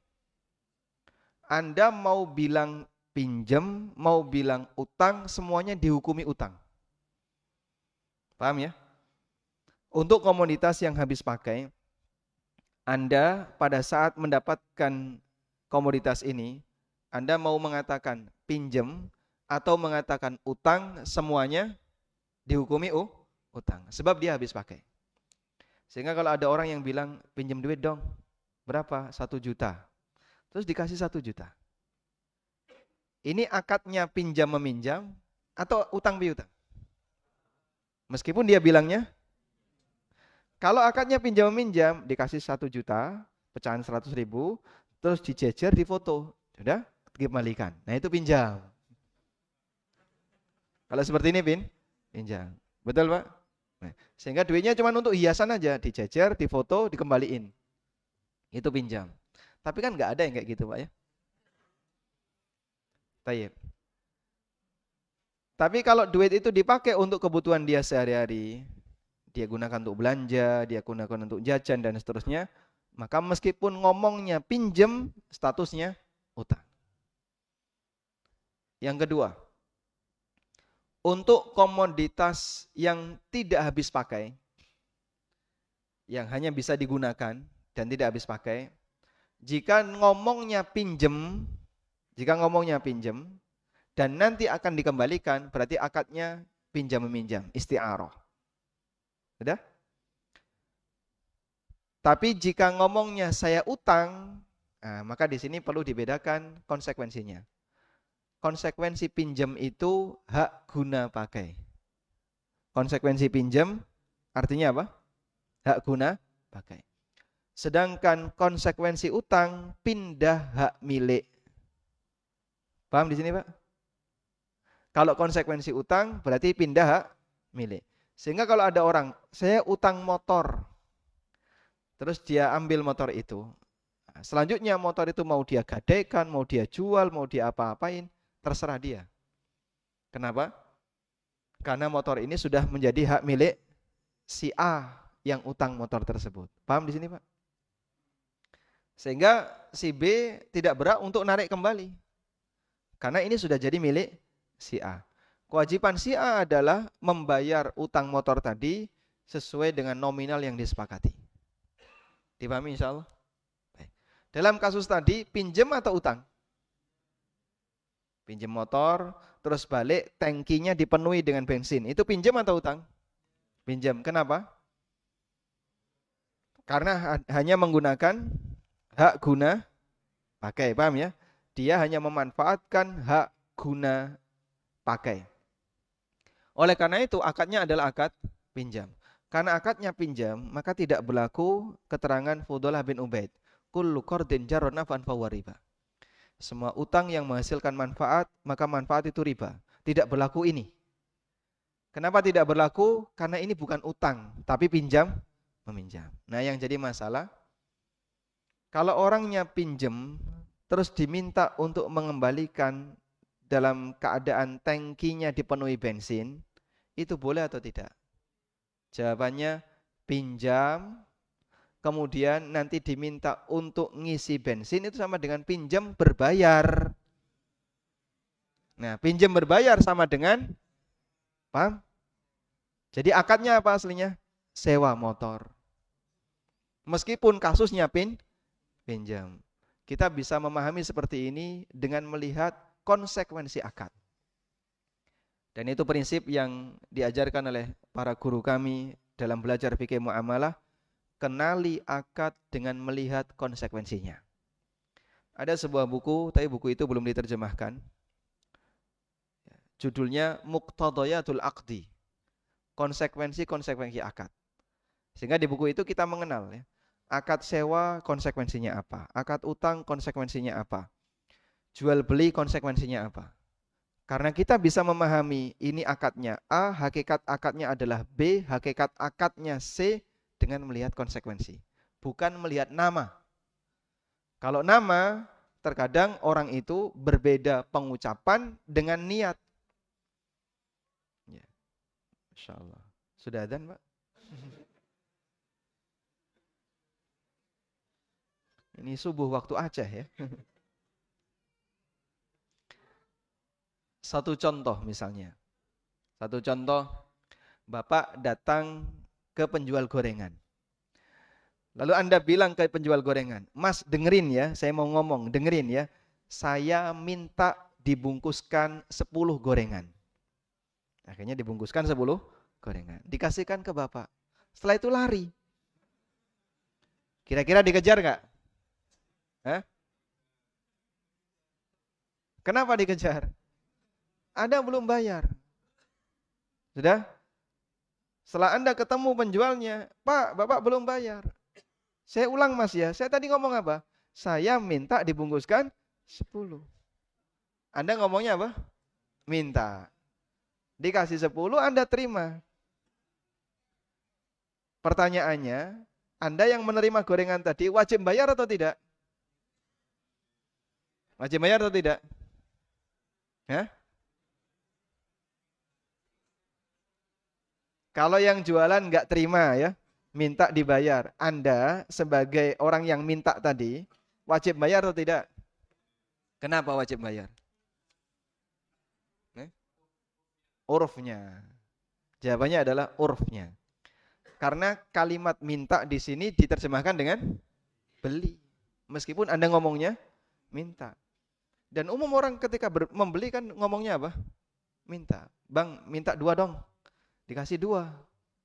Anda mau bilang pinjam, mau bilang utang, semuanya dihukumi utang. Paham ya? Untuk komoditas yang habis pakai, Anda pada saat mendapatkan komoditas ini, Anda mau mengatakan pinjam atau mengatakan utang, semuanya dihukumi utang. Sebab dia habis pakai. Sehingga kalau ada orang yang bilang, pinjam duit dong. Berapa? 1 juta. Terus dikasih 1 juta. Ini akadnya pinjam meminjam atau utang piutang? Meskipun dia bilangnya, kalau akadnya pinjam meminjam, dikasih 1 juta, pecahan 100.000, terus dijejer, difoto. Sudah? Dikembalikan. Nah itu pinjam. Kalau seperti ini pinjam. Betul Pak? Nah, sehingga duitnya cuma untuk hiasan aja, dijejer, difoto, dikembaliin. Itu pinjam. Tapi kan nggak ada yang kayak gitu Pak ya. Tayyib. Tapi kalau duit itu dipakai untuk kebutuhan dia sehari-hari, dia gunakan untuk belanja, dia gunakan untuk jajan dan seterusnya, maka meskipun ngomongnya pinjam, statusnya utang. Yang kedua, untuk komoditas yang tidak habis pakai, yang hanya bisa digunakan dan tidak habis pakai, jika ngomongnya pinjam dan nanti akan dikembalikan, berarti akadnya pinjam meminjam, isti'arah. Sudah? Tapi jika ngomongnya saya utang, nah, maka di sini perlu dibedakan konsekuensinya. Konsekuensi pinjam itu hak guna pakai. Konsekuensi pinjam artinya apa? Hak guna pakai. Sedangkan konsekuensi utang pindah hak milik. Paham di sini Pak? Kalau konsekuensi utang berarti pindah hak milik. Sehingga kalau ada orang, saya utang motor, terus dia ambil motor itu. Selanjutnya motor itu mau dia gadaikan, mau dia jual, mau dia apa-apain, terserah dia. Kenapa? Karena motor ini sudah menjadi hak milik si A yang utang motor tersebut. Paham di sini Pak? Sehingga si B tidak berhak untuk narik kembali. Karena ini sudah jadi milik si A. Kewajiban si A adalah membayar utang motor tadi sesuai dengan nominal yang disepakati. Dipahami insya Allah? Dalam kasus tadi, pinjam atau utang? Pinjam motor, terus balik, tangkinya dipenuhi dengan bensin. Itu pinjam atau utang? Pinjam. Kenapa? Karena hanya menggunakan hak guna pakai. Paham ya? Dia hanya memanfaatkan hak guna pakai. Oleh karena itu, akadnya adalah akad pinjam. Karena akadnya pinjam, maka tidak berlaku keterangan Fudalah bin Ubaid. Kullu qardin jarra naf'an fahuwa riba. Semua utang yang menghasilkan manfaat, maka manfaat itu riba. Tidak berlaku ini. Kenapa tidak berlaku? Karena ini bukan utang, tapi pinjam meminjam. Nah, yang jadi masalah, kalau orangnya pinjam, terus diminta untuk mengembalikan dalam keadaan tangkinya dipenuhi bensin, itu boleh atau tidak? Jawabannya, pinjam, kemudian nanti diminta untuk ngisi bensin, itu sama dengan pinjam berbayar. Nah, pinjam berbayar sama dengan, paham? Jadi akadnya apa aslinya? Sewa motor. Meskipun kasusnya pinjam. Kita bisa memahami seperti ini dengan melihat konsekuensi akad. Dan itu prinsip yang diajarkan oleh para guru kami dalam belajar fikih muamalah, kenali akad dengan melihat konsekuensinya. Ada sebuah buku, tapi buku itu belum diterjemahkan. Judulnya Muqtadayatul Aqdi. Konsekuensi-konsekuensi akad. Sehingga di buku itu kita mengenal ya. Akad sewa konsekuensinya apa? Akad utang konsekuensinya apa? Jual beli konsekuensinya apa? Karena kita bisa memahami ini akadnya A, hakikat akadnya adalah B, hakikat akadnya C dengan melihat konsekuensi. Bukan melihat nama. Kalau nama, terkadang orang itu berbeda pengucapan dengan niat. Ya. Masya Allah. Sudah adzan, Pak? Ini subuh waktu Aceh ya. Satu contoh misalnya. Satu contoh, Bapak datang ke penjual gorengan. Lalu Anda bilang ke penjual gorengan, Mas dengerin ya, saya mau ngomong, dengerin ya. Saya minta dibungkuskan 10 gorengan. Akhirnya dibungkuskan 10 gorengan. Dikasihkan ke Bapak. Setelah itu lari. Kira-kira dikejar nggak? Hah? Kenapa dikejar? Anda belum bayar. Sudah? Setelah Anda ketemu penjualnya, Pak, Bapak belum bayar. Saya ulang Mas ya, saya tadi ngomong apa? Saya minta dibungkuskan 10. Anda ngomongnya apa? Minta. Dikasih 10, Anda terima. Pertanyaannya, Anda yang menerima gorengan tadi wajib bayar atau tidak? Wajib bayar atau tidak? Hah? Kalau yang jualan nggak terima ya, minta dibayar. Anda sebagai orang yang minta tadi, wajib bayar atau tidak? Kenapa wajib bayar? Urufnya. Jawabannya adalah urufnya. Karena kalimat minta di sini diterjemahkan dengan beli. Meskipun Anda ngomongnya minta. Dan umum orang ketika membeli kan ngomongnya apa? Minta. Bang, minta 2 dong. Dikasih 2.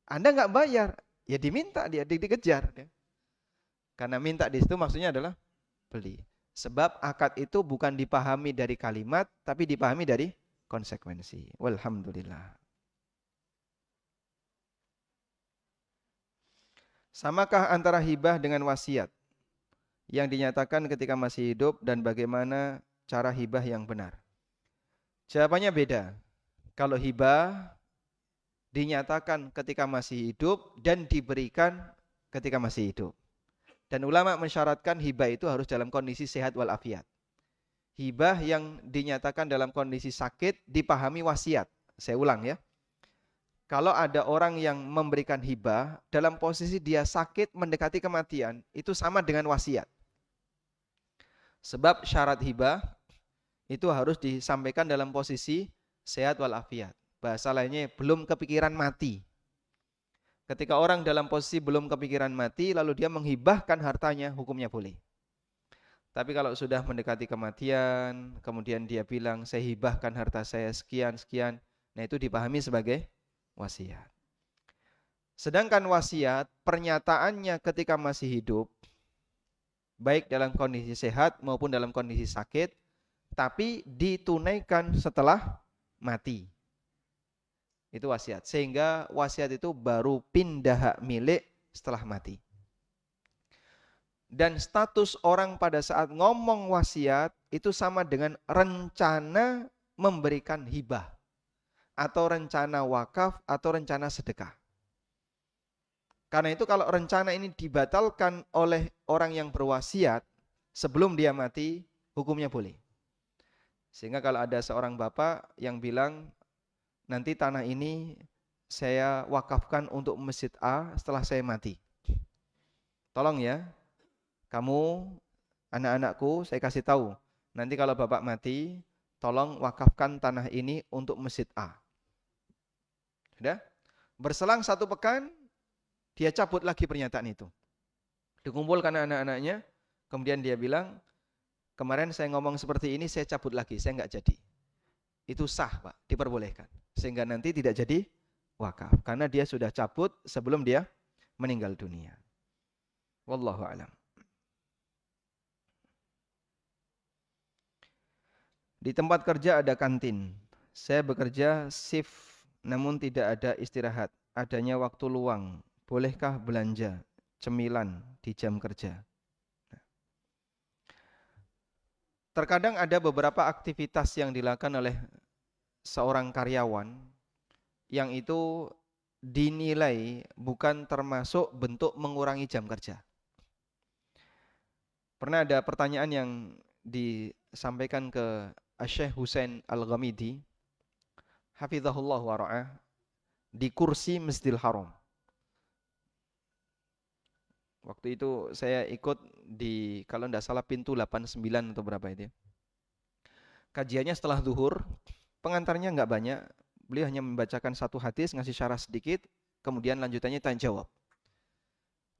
Anda nggak bayar, ya diminta dia, dikejar. Karena minta di situ maksudnya adalah beli. Sebab akad itu bukan dipahami dari kalimat, tapi dipahami dari konsekuensi. Walhamdulillah. Samakah antara hibah dengan wasiat yang dinyatakan ketika masih hidup dan bagaimana cara hibah yang benar? Jawabannya beda. Kalau hibah dinyatakan ketika masih hidup dan diberikan ketika masih hidup. Dan ulama mensyaratkan hibah itu harus dalam kondisi sehat walafiat. Hibah yang dinyatakan dalam kondisi sakit dipahami wasiat. Saya ulang ya. Kalau ada orang yang memberikan hibah dalam posisi dia sakit mendekati kematian, itu sama dengan wasiat. Sebab syarat hibah itu harus disampaikan dalam posisi sehat walafiat. Bahasa lainnya belum kepikiran mati. Ketika orang dalam posisi belum kepikiran mati, lalu dia menghibahkan hartanya, hukumnya boleh. Tapi kalau sudah mendekati kematian, kemudian dia bilang, saya hibahkan harta saya sekian-sekian, nah itu dipahami sebagai wasiat. Sedangkan wasiat, pernyataannya ketika masih hidup, baik dalam kondisi sehat maupun dalam kondisi sakit, tapi ditunaikan setelah mati. Itu wasiat. Sehingga wasiat itu baru pindah hak milik setelah mati. Dan status orang pada saat ngomong wasiat itu sama dengan rencana memberikan hibah. Atau rencana wakaf atau rencana sedekah. Karena itu kalau rencana ini dibatalkan oleh orang yang berwasiat sebelum dia mati, hukumnya boleh. Sehingga kalau ada seorang bapak yang bilang, nanti tanah ini saya wakafkan untuk masjid A setelah saya mati. Tolong ya, kamu anak-anakku saya kasih tahu, nanti kalau bapak mati, tolong wakafkan tanah ini untuk masjid A. Sudah? Berselang 1 pekan, dia cabut lagi pernyataan itu. Dikumpulkan anak-anaknya, kemudian dia bilang, kemarin saya ngomong seperti ini, saya cabut lagi, saya nggak jadi. Itu sah Pak, diperbolehkan. Sehingga nanti tidak jadi wakaf. Karena dia sudah cabut sebelum dia meninggal dunia. Wallahu a'lam. Di tempat kerja ada kantin. Saya bekerja shift namun tidak ada istirahat. Adanya waktu luang. Bolehkah belanja cemilan di jam kerja? Terkadang ada beberapa aktivitas yang dilakukan oleh seorang karyawan yang itu dinilai bukan termasuk bentuk mengurangi jam kerja. Pernah ada pertanyaan yang disampaikan ke Syekh Husain Al-Ghamidi, hafizahullah wa ra'ah, di kursi Masjidil Haram. Waktu itu saya ikut di, kalau tidak salah, pintu 89 atau berapa itu ya. Kajiannya setelah zuhur, pengantarnya nggak banyak. Beliau hanya membacakan satu hadis, ngasih syarah sedikit, kemudian lanjutannya tanya jawab.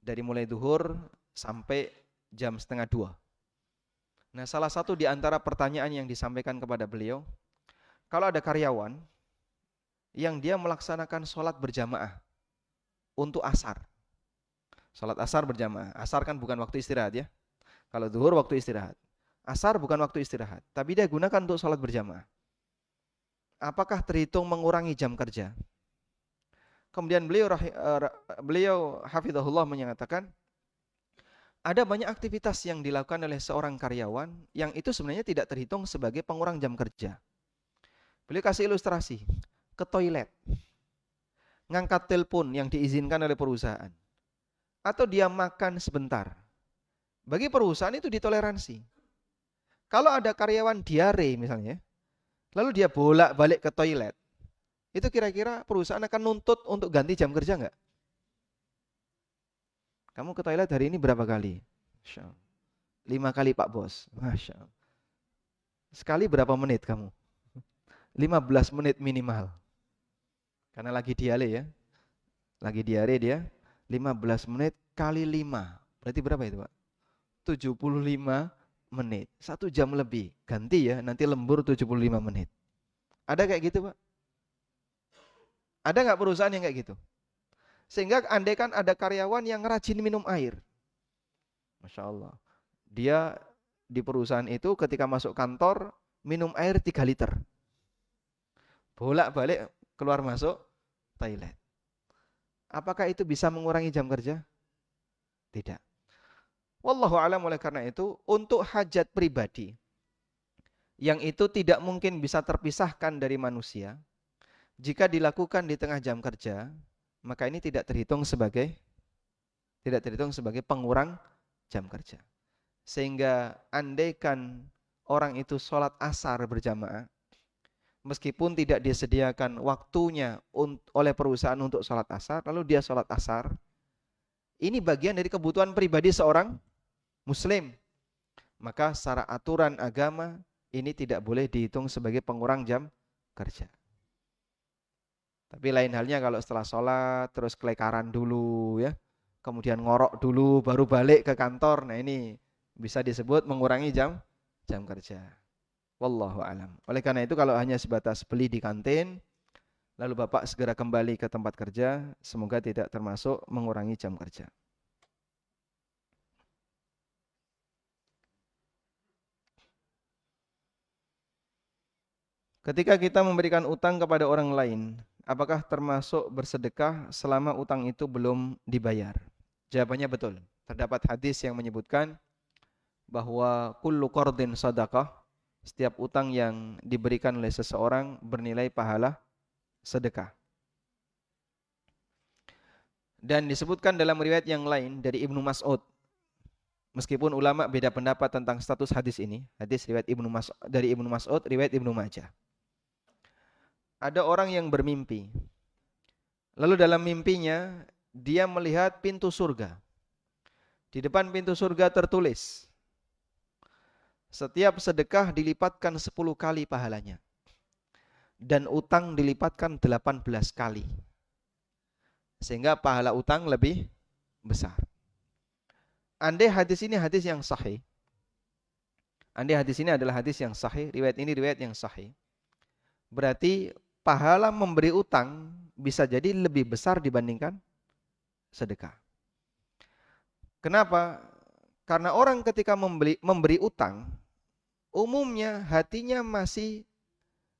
Dari mulai zuhur sampai jam 1:30. Nah, salah satu di antara pertanyaan yang disampaikan kepada beliau, kalau ada karyawan yang dia melaksanakan sholat berjamaah untuk asar. Sholat asar berjamaah. Asar kan bukan waktu istirahat ya. Kalau zuhur waktu istirahat. Asar bukan waktu istirahat. Tapi dia gunakan untuk sholat berjamaah. Apakah terhitung mengurangi jam kerja? Kemudian beliau hafizahullah menyatakan, ada banyak aktivitas yang dilakukan oleh seorang karyawan yang itu sebenarnya tidak terhitung sebagai pengurang jam kerja. Beliau kasih ilustrasi. Ke toilet. Ngangkat telepon yang diizinkan oleh perusahaan. Atau dia makan sebentar. Bagi perusahaan itu ditoleransi. Kalau ada karyawan diare misalnya, lalu dia bolak-balik ke toilet, itu kira-kira perusahaan akan nuntut untuk ganti jam kerja nggak? Kamu ke toilet hari ini berapa kali? 5 kali Pak Bos. Masya Allah. Sekali berapa menit kamu? 15 menit minimal. Karena lagi diare ya. Lagi diare dia. 15 menit kali 5. Berarti berapa itu Pak? 75 menit. 1 jam lebih. Ganti ya, nanti lembur 75 menit. Ada kayak gitu Pak? Ada nggak perusahaan yang kayak gitu? Sehingga andai kan ada karyawan yang rajin minum air. Masya Allah. Dia di perusahaan itu ketika masuk kantor, minum air 3 liter. Bolak-balik keluar masuk toilet. Apakah itu bisa mengurangi jam kerja? Tidak. Wallahu a'lam. Oleh karena itu, untuk hajat pribadi yang itu tidak mungkin bisa terpisahkan dari manusia, jika dilakukan di tengah jam kerja, maka ini tidak terhitung sebagai pengurang jam kerja. Sehingga andaikan orang itu sholat asar berjamaah, meskipun tidak disediakan waktunya oleh perusahaan untuk sholat asar, lalu dia sholat asar, ini bagian dari kebutuhan pribadi seorang muslim. Maka secara aturan agama, ini tidak boleh dihitung sebagai pengurang jam kerja. Tapi lain halnya kalau setelah sholat, terus kelekaran dulu ya, kemudian ngorok dulu, baru balik ke kantor, nah ini bisa disebut mengurangi jam kerja. Wallahu alam. Oleh karena itu kalau hanya sebatas beli di kantin, lalu Bapak segera kembali ke tempat kerja, semoga tidak termasuk mengurangi jam kerja. Ketika kita memberikan utang kepada orang lain, apakah termasuk bersedekah selama utang itu belum dibayar? Jawabannya betul. Terdapat hadis yang menyebutkan bahwa kullu qardin sadaqah, setiap utang yang diberikan oleh seseorang bernilai pahala sedekah. Dan disebutkan dalam riwayat yang lain dari Ibnu Mas'ud. Meskipun ulama beda pendapat tentang status hadis ini, hadis riwayat dari Ibnu Mas'ud, riwayat Ibnu Majah. Ada orang yang bermimpi. Lalu dalam mimpinya dia melihat pintu surga. Di depan pintu surga tertulis, setiap sedekah dilipatkan 10 kali pahalanya. Dan utang dilipatkan 18 kali. Sehingga pahala utang lebih besar. Andai hadis ini hadis yang sahih. Andai hadis ini adalah hadis yang sahih, riwayat ini riwayat yang sahih. Berarti pahala memberi utang bisa jadi lebih besar dibandingkan sedekah. Kenapa? Karena orang ketika memberi utang, umumnya hatinya masih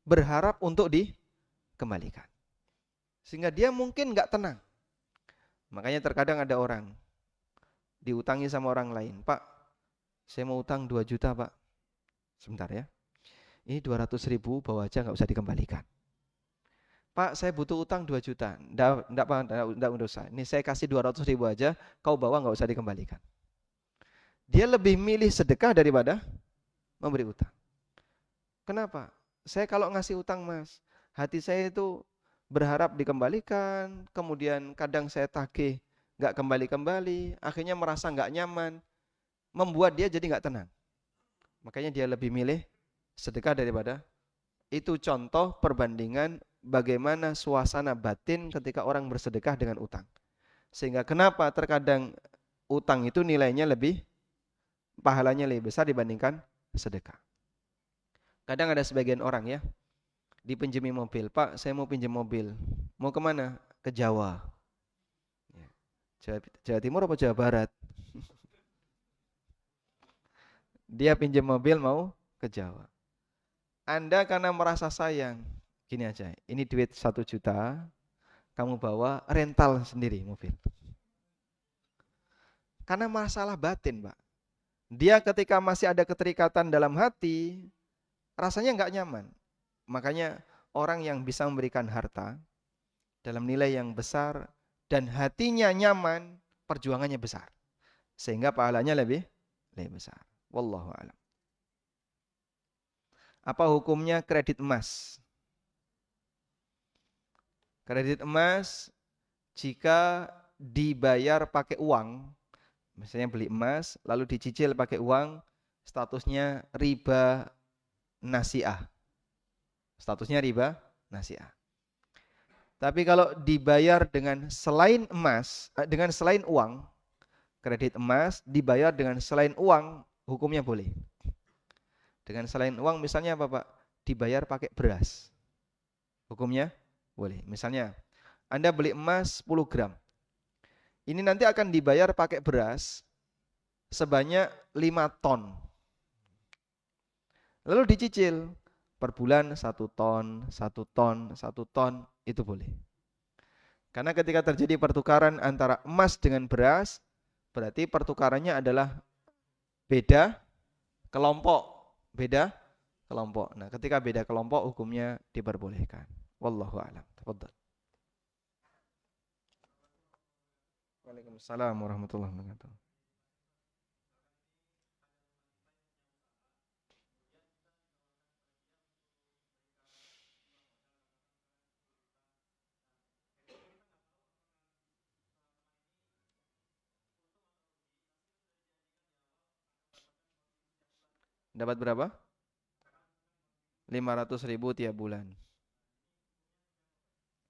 berharap untuk dikembalikan. Sehingga dia mungkin nggak tenang. Makanya terkadang ada orang diutangi sama orang lain. Pak, saya mau utang 2 juta Pak. Sebentar ya. Ini 200.000 bawa aja nggak usah dikembalikan. Pak, saya butuh utang 2 juta. Nggak usah. Ini saya kasih 200.000 aja, kau bawa nggak usah dikembalikan. Dia lebih milih sedekah daripada memberi utang. Kenapa? Saya kalau ngasih utang Mas, hati saya itu berharap dikembalikan, kemudian kadang saya tagih nggak kembali-kembali, akhirnya merasa nggak nyaman, membuat dia jadi nggak tenang. Makanya dia lebih milih sedekah daripada. Itu contoh perbandingan bagaimana suasana batin ketika orang bersedekah dengan utang. Sehingga kenapa terkadang utang itu nilainya pahalanya lebih besar dibandingkan sedekah. Kadang ada sebagian orang ya, dipinjemi mobil. Pak, saya mau pinjam mobil. Mau kemana? Ke Jawa. Jawa Timur apa Jawa Barat? Dia pinjam mobil mau ke Jawa. Anda karena merasa sayang, gini aja, ini duit 1 juta, kamu bawa rental sendiri mobil. Karena masalah batin, Pak. Dia ketika masih ada keterikatan dalam hati, rasanya nggak nyaman. Makanya orang yang bisa memberikan harta dalam nilai yang besar dan hatinya nyaman, perjuangannya besar. Sehingga pahalanya lebih besar. Wallahu a'lam. Apa hukumnya kredit emas? Kredit emas jika dibayar pakai uang, misalnya beli emas lalu dicicil pakai uang, statusnya riba nasi'ah. Statusnya riba nasi'ah. Tapi kalau dibayar dengan selain emas, dengan selain uang, kredit emas dibayar dengan selain uang, hukumnya boleh. Dengan selain uang misalnya apa Pak? Dibayar pakai beras. Hukumnya boleh. Misalnya Anda beli emas 10 gram. Ini nanti akan dibayar pakai beras sebanyak 5 ton. Lalu dicicil per bulan 1 ton, 1 ton, 1 ton, itu boleh. Karena ketika terjadi pertukaran antara emas dengan beras, berarti pertukarannya adalah beda kelompok. Beda kelompok. Nah, ketika beda kelompok hukumnya diperbolehkan. Wallahu a'lam. Tafadhal. Waalaikumsalam warahmatullahi wabarakatuh. Dapat berapa? 500.000 tiap bulan.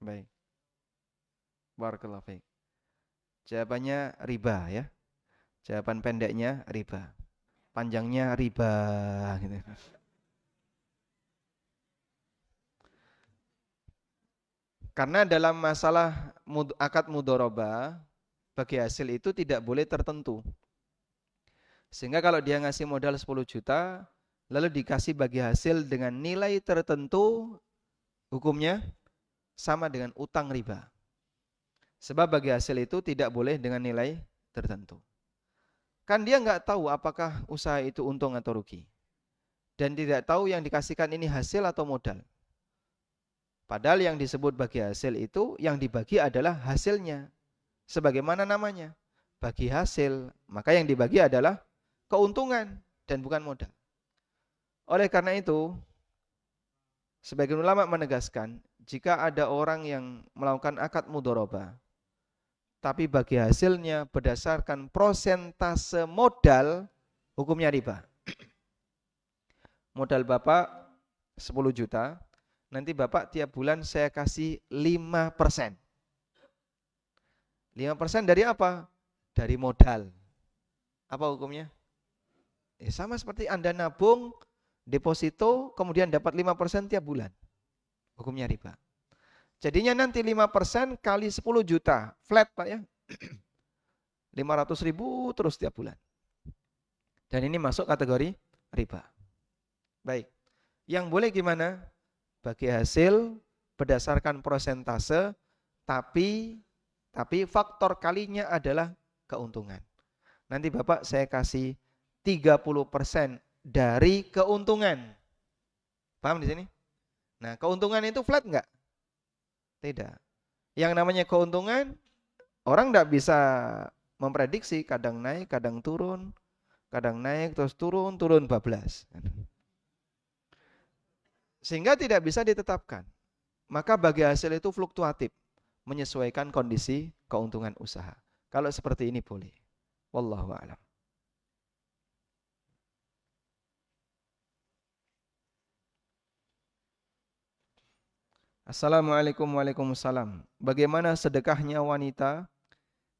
Baik. Barakallahu fiik. Jawabannya riba ya. Jawaban pendeknya riba. Panjangnya riba gitu. Karena dalam masalah akad mudharabah, bagi hasil itu tidak boleh tertentu. Sehingga kalau dia ngasih modal 10 juta, lalu dikasih bagi hasil dengan nilai tertentu, hukumnya sama dengan utang riba. Sebab bagi hasil itu tidak boleh dengan nilai tertentu. Kan dia nggak tahu apakah usaha itu untung atau rugi. Dan tidak tahu yang dikasihkan ini hasil atau modal. Padahal yang disebut bagi hasil itu, yang dibagi adalah hasilnya. Sebagaimana namanya, bagi hasil. Maka yang dibagi adalah keuntungan dan bukan modal. Oleh karena itu, sebagian ulama menegaskan, jika ada orang yang melakukan akad mudharabah, tapi bagi hasilnya berdasarkan prosentase modal, hukumnya riba. Modal Bapak 10 juta, nanti Bapak tiap bulan saya kasih 5%. 5% dari apa? Dari modal. Apa hukumnya? Sama seperti Anda nabung, deposito, kemudian dapat 5% tiap bulan. Hukumnya riba. Jadinya nanti 5% kali 10 juta. Flat Pak ya. 500.000 terus tiap bulan. Dan ini masuk kategori riba. Baik. Yang boleh gimana? Bagi hasil berdasarkan persentase, tapi faktor kalinya adalah keuntungan. Nanti Bapak saya kasih 30% dari keuntungan. Paham di sini? Nah, keuntungan itu flat enggak? Tidak. Yang namanya keuntungan, orang enggak bisa memprediksi, kadang naik, kadang turun, kadang naik terus turun, turun bablas. Sehingga tidak bisa ditetapkan. Maka bagi hasil itu fluktuatif, menyesuaikan kondisi keuntungan usaha. Kalau seperti ini boleh. Wallahu a'lam. Assalamualaikum waalaikumsalam. Bagaimana sedekahnya wanita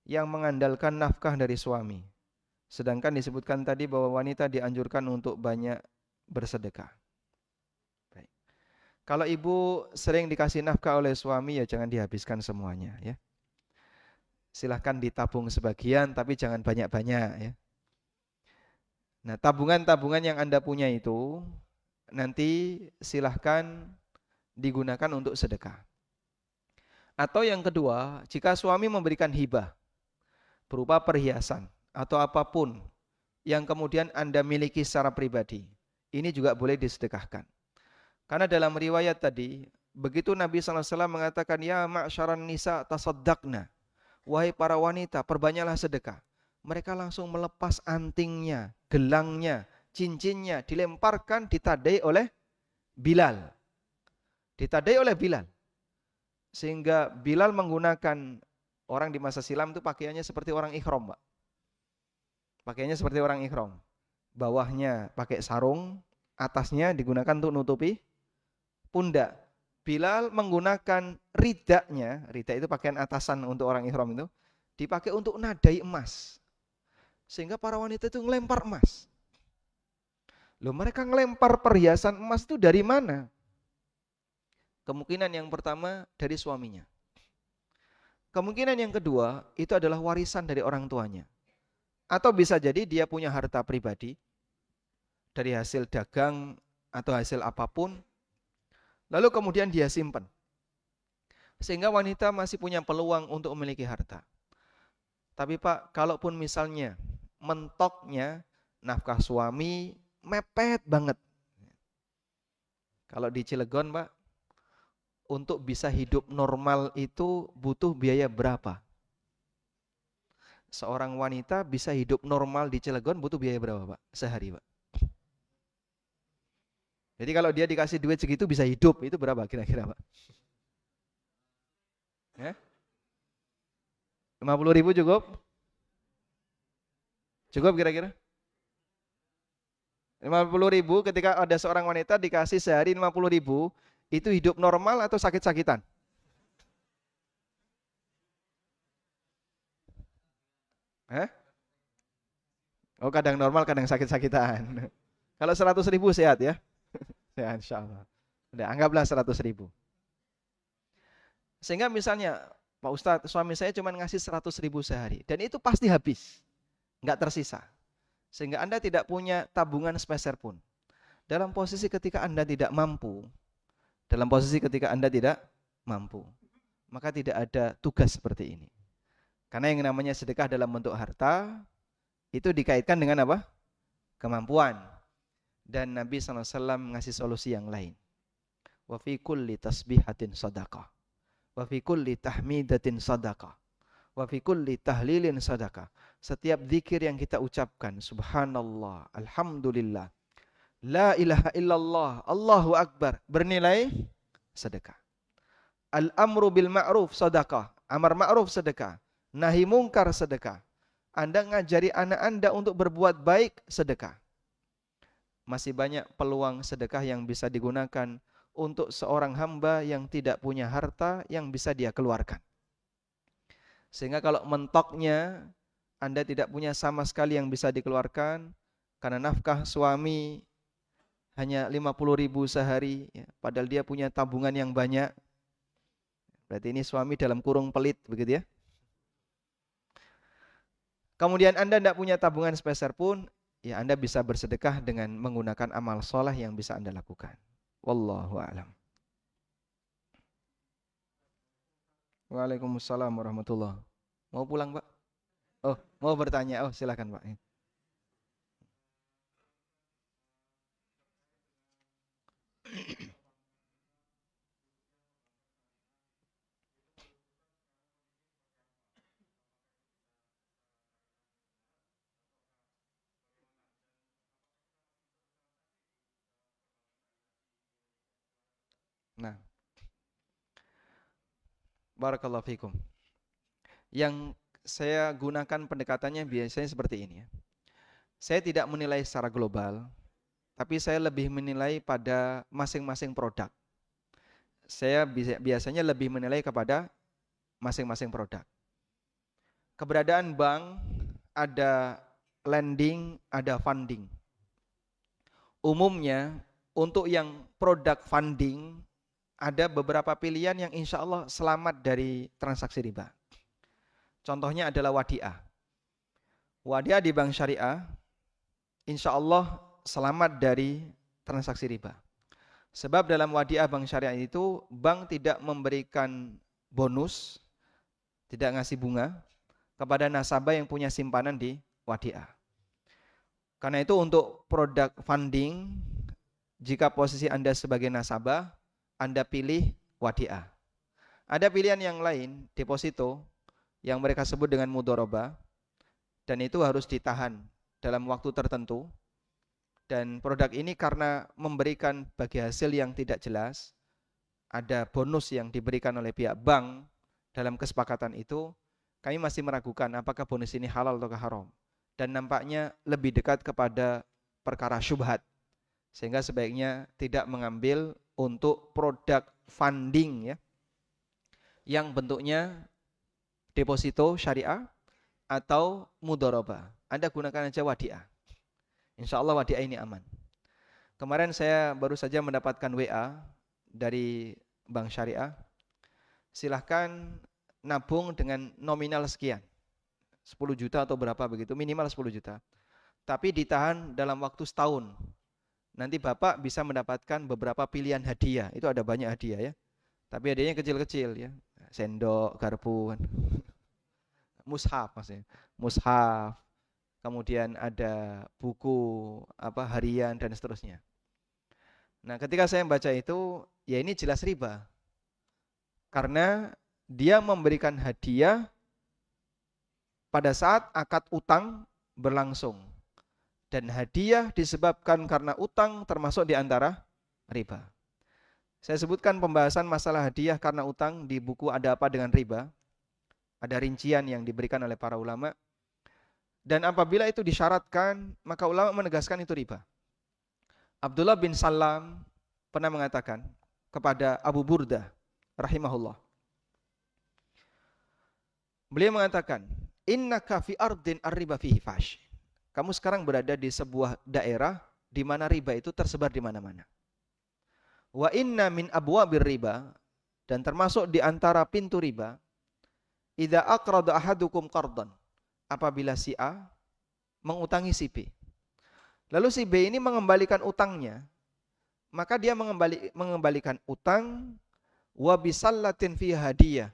yang mengandalkan nafkah dari suami? Sedangkan disebutkan tadi bahwa wanita dianjurkan untuk banyak bersedekah. Baik. Kalau ibu sering dikasih nafkah oleh suami, ya jangan dihabiskan semuanya ya. Silahkan ditabung sebagian, tapi jangan banyak-banyak ya. Nah, tabungan-tabungan yang Anda punya itu nanti silahkan digunakan untuk sedekah. Atau yang kedua, jika suami memberikan hibah berupa perhiasan atau apapun yang kemudian Anda miliki secara pribadi, ini juga boleh disedekahkan. Karena dalam riwayat tadi, begitu Nabi SAW mengatakan, ya ma'syaran nisa tasaddaqna, wahai para wanita, perbanyaklah sedekah. Mereka langsung melepas antingnya, gelangnya, cincinnya, dilemparkan, ditadai oleh Bilal. Ditadai oleh Bilal. Sehingga Bilal menggunakan, orang di masa silam itu pakaiannya seperti orang ikhram, Pak. Pakaiannya seperti orang ikhram. Bawahnya pakai sarung, atasnya digunakan untuk nutupi pundak. Bilal menggunakan ridaknya, ridak itu pakaian atasan untuk orang ikhram itu, dipakai untuk nadai emas. Sehingga para wanita itu ngelempar emas. Loh, mereka ngelempar perhiasan emas itu dari mana? Kemungkinan yang pertama dari suaminya. Kemungkinan yang kedua itu adalah warisan dari orang tuanya. Atau bisa jadi dia punya harta pribadi dari hasil dagang atau hasil apapun, lalu kemudian dia simpan. Sehingga wanita masih punya peluang untuk memiliki harta. Tapi Pak, kalaupun misalnya mentoknya nafkah suami mepet banget. Kalau di Cilegon, Pak, untuk bisa hidup normal itu butuh biaya berapa? Seorang wanita bisa hidup normal di Cilegon butuh biaya berapa, Pak? Sehari, Pak. Jadi kalau dia dikasih duit segitu bisa hidup, itu berapa kira-kira, Pak? Ya? 50.000 cukup? Cukup kira-kira? 50.000 ketika ada seorang wanita dikasih sehari 50.000, itu hidup normal atau sakit-sakitan? Hah? Oh, kadang normal, kadang sakit-sakitan. Kalau 100.000 sehat ya? Ya, insya Allah. Udah, anggaplah 100.000. Sehingga misalnya, Pak Ustadz, suami saya cuma ngasih 100.000 sehari. Dan itu pasti habis. Nggak tersisa. Sehingga Anda tidak punya tabungan sepeser pun. Dalam posisi ketika Anda tidak mampu, maka tidak ada tugas seperti ini. Karena yang namanya sedekah dalam bentuk harta, itu dikaitkan dengan apa? Kemampuan. Dan Nabi SAW mengasih solusi yang lain. Wa fi kulli tasbihatin sadaqah. Wa fi kulli tahmidatin sadaqah. Wa fi kulli tahlilin sadaqah. Setiap zikir yang kita ucapkan, subhanallah, alhamdulillah, la ilaha illallah, Allahu akbar, bernilai sedekah. Al-amru bil ma'ruf sedekah. Amar ma'ruf sedekah. Nahi mungkar sedekah. Anda ngajari anak Anda untuk berbuat baik, sedekah. Masih banyak peluang sedekah yang bisa digunakan untuk seorang hamba yang tidak punya harta yang bisa dia keluarkan. Sehingga kalau mentoknya Anda tidak punya sama sekali yang bisa dikeluarkan, karena nafkah suami hanya 50.000 sehari, ya, padahal dia punya tabungan yang banyak, Berarti ini suami dalam kurung pelit, begitu ya. Kemudian Anda tidak punya tabungan sepeser pun, ya Anda bisa bersedekah dengan menggunakan amal soleh yang bisa Anda lakukan. Wallahu a'lam. Waalaikumsalam warahmatullahi. Mau pulang, Pak? Oh, mau bertanya. Oh, silakan, Pak. Nah, barakallahu fikum. Yang saya gunakan pendekatannya biasanya seperti ini ya. Saya tidak menilai secara global, tapi saya lebih menilai pada masing-masing produk. Saya biasanya lebih menilai kepada masing-masing produk. Keberadaan bank, ada lending, ada funding. Umumnya untuk yang produk funding ada beberapa pilihan yang insya Allah selamat dari transaksi riba. Contohnya adalah wadiah. Wadiah di bank syariah insya Allah selamat dari transaksi riba. Sebab dalam wadiah bank syariah itu bank tidak memberikan bonus, tidak ngasih bunga kepada nasabah yang punya simpanan di wadiah. Karena itu untuk produk funding, jika posisi Anda sebagai nasabah, Anda pilih wadiah. Ada pilihan yang lain, deposito, yang mereka sebut dengan mudharabah, dan itu harus ditahan dalam waktu tertentu. Dan produk ini karena memberikan bagi hasil yang tidak jelas, ada bonus yang diberikan oleh pihak bank dalam kesepakatan itu, kami masih meragukan apakah bonus ini halal atau haram. Dan nampaknya lebih dekat kepada perkara syubhat. Sehingga sebaiknya tidak mengambil untuk produk funding ya, yang bentuknya deposito syariah atau mudharabah. Anda gunakan aja wadiah. Insya Allah wadiah ini aman. Kemarin saya baru saja mendapatkan WA dari bank syariah. Silahkan nabung dengan nominal sekian. 10 juta atau berapa begitu, minimal 10 juta. Tapi ditahan dalam waktu setahun. Nanti Bapak bisa mendapatkan beberapa pilihan hadiah. Itu ada banyak hadiah ya. Tapi hadiahnya kecil-kecil ya. Sendok, garpu, mushaf maksudnya. Mushaf. Kemudian ada buku harian dan seterusnya. Nah, ketika saya membaca itu, ya ini jelas riba. Karena dia memberikan hadiah pada saat akad utang berlangsung. Dan hadiah disebabkan karena utang termasuk di antara riba. Saya sebutkan pembahasan masalah hadiah karena utang di buku Ada Apa Dengan Riba. Ada rincian yang diberikan oleh para ulama. Dan apabila itu disyaratkan, maka ulama menegaskan itu riba. Abdullah bin Salam pernah mengatakan kepada Abu Burdah rahimahullah. Beliau mengatakan, innaka fi ardin ar-riba fihi fash. Kamu sekarang berada di sebuah daerah di mana riba itu tersebar di mana-mana. Wa inna min abwabir riba, dan termasuk di antara pintu riba, idza aqrada ahadukum qardan, apabila si A mengutangi si B. Lalu si B ini mengembalikan utangnya, maka dia mengembalikan utang wa bisallatin fi hadiyah.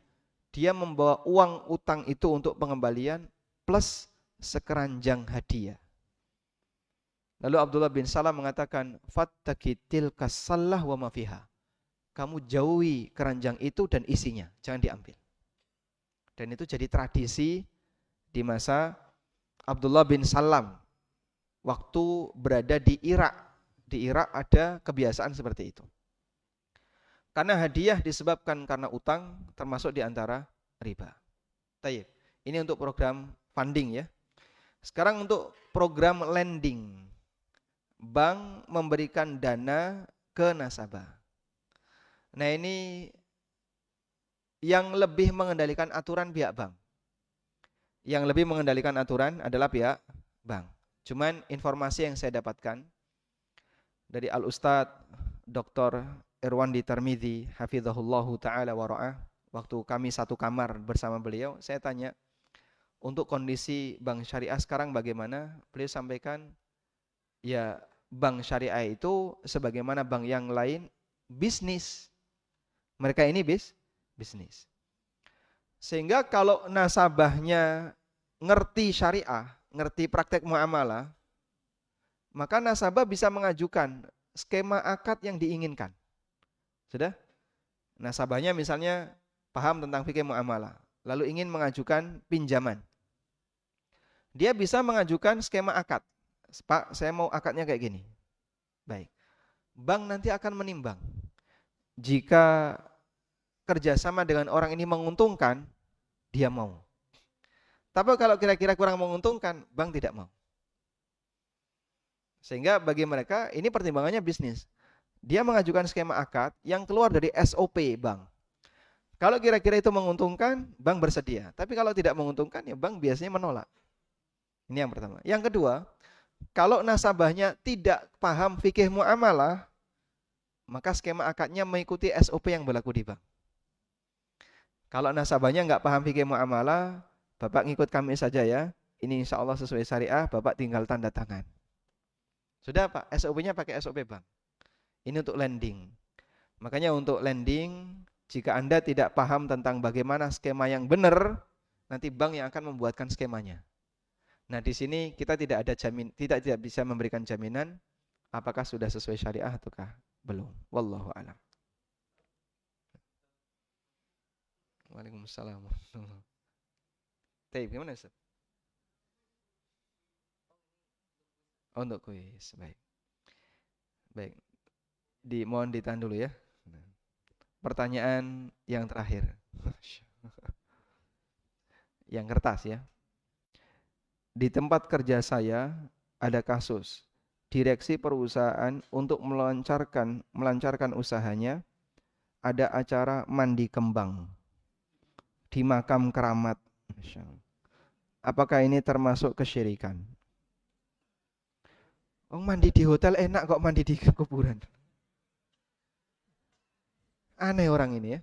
Dia membawa uang utang itu untuk pengembalian plus sekeranjang hadiah. Lalu Abdullah bin Salam mengatakan, fattaki tilka sallah wa ma fiha. Kamu jauhi keranjang itu dan isinya, jangan diambil. Dan itu jadi tradisi di masa Abdullah bin Salam waktu berada di Irak. Di Irak ada kebiasaan seperti itu. Karena hadiah disebabkan karena utang, termasuk di antara riba. Tayyib. Ini untuk program funding ya. Sekarang untuk program lending. Bank memberikan dana ke nasabah. Nah ini yang lebih mengendalikan aturan pihak bank. Yang lebih mengendalikan aturan adalah pihak bank. Cuman informasi yang saya dapatkan dari Al-Ustadz Dr. Irwandi Tarmidhi hafizahullahu ta'ala wa ra'ah, Waktu kami satu kamar bersama beliau, saya tanya, untuk kondisi bank syariah sekarang bagaimana? Beliau sampaikan, ya bank syariah itu sebagaimana bank yang lain, bisnis. Mereka ini bisnis. Sehingga kalau nasabahnya ngerti syariah, ngerti praktek muamalah, maka nasabah bisa mengajukan skema akad yang diinginkan. Sudah? Nasabahnya misalnya paham tentang fikih muamalah, lalu ingin mengajukan pinjaman. Dia bisa mengajukan skema akad. Pak, saya mau akadnya kayak gini. Baik. Bank nanti akan menimbang. Jika kerjasama dengan orang ini menguntungkan, dia mau. Tapi kalau kira-kira kurang menguntungkan, bank tidak mau. Sehingga bagi mereka ini pertimbangannya bisnis. Dia mengajukan skema akad yang keluar dari SOP bank. Kalau kira-kira itu menguntungkan, bank bersedia. Tapi kalau tidak menguntungkan, ya bank biasanya menolak. Ini yang pertama. Yang kedua, kalau nasabahnya tidak paham fikih muamalah, maka skema akadnya mengikuti SOP yang berlaku di bank. Kalau nasabahnya nggak paham fikih muamalah, Bapak ngikut kami saja ya. Ini insya Allah sesuai syariah, Bapak tinggal tanda tangan. Sudah Pak, SOP-nya pakai SOP bank. Ini untuk lending. Makanya untuk lending, jika Anda tidak paham tentang bagaimana skema yang benar, nanti bank yang akan membuatkan skemanya. Nah, di sini kita tidak tidak bisa memberikan jaminan apakah sudah sesuai syariah ataukah belum. Wallahu a'lam. Waalaikumsalam. Taib, gimana Ustaz? Oh, untuk kuis. Baik. Baik. Mohon ditahan dulu ya. Pertanyaan yang terakhir. Yang kertas ya. Di tempat kerja saya ada kasus direksi perusahaan untuk melancarkan usahanya, ada acara mandi kembang di makam keramat. Apakah ini termasuk kesyirikan? Oh, mandi di hotel enak kok mandi di kuburan. Aneh orang ini ya.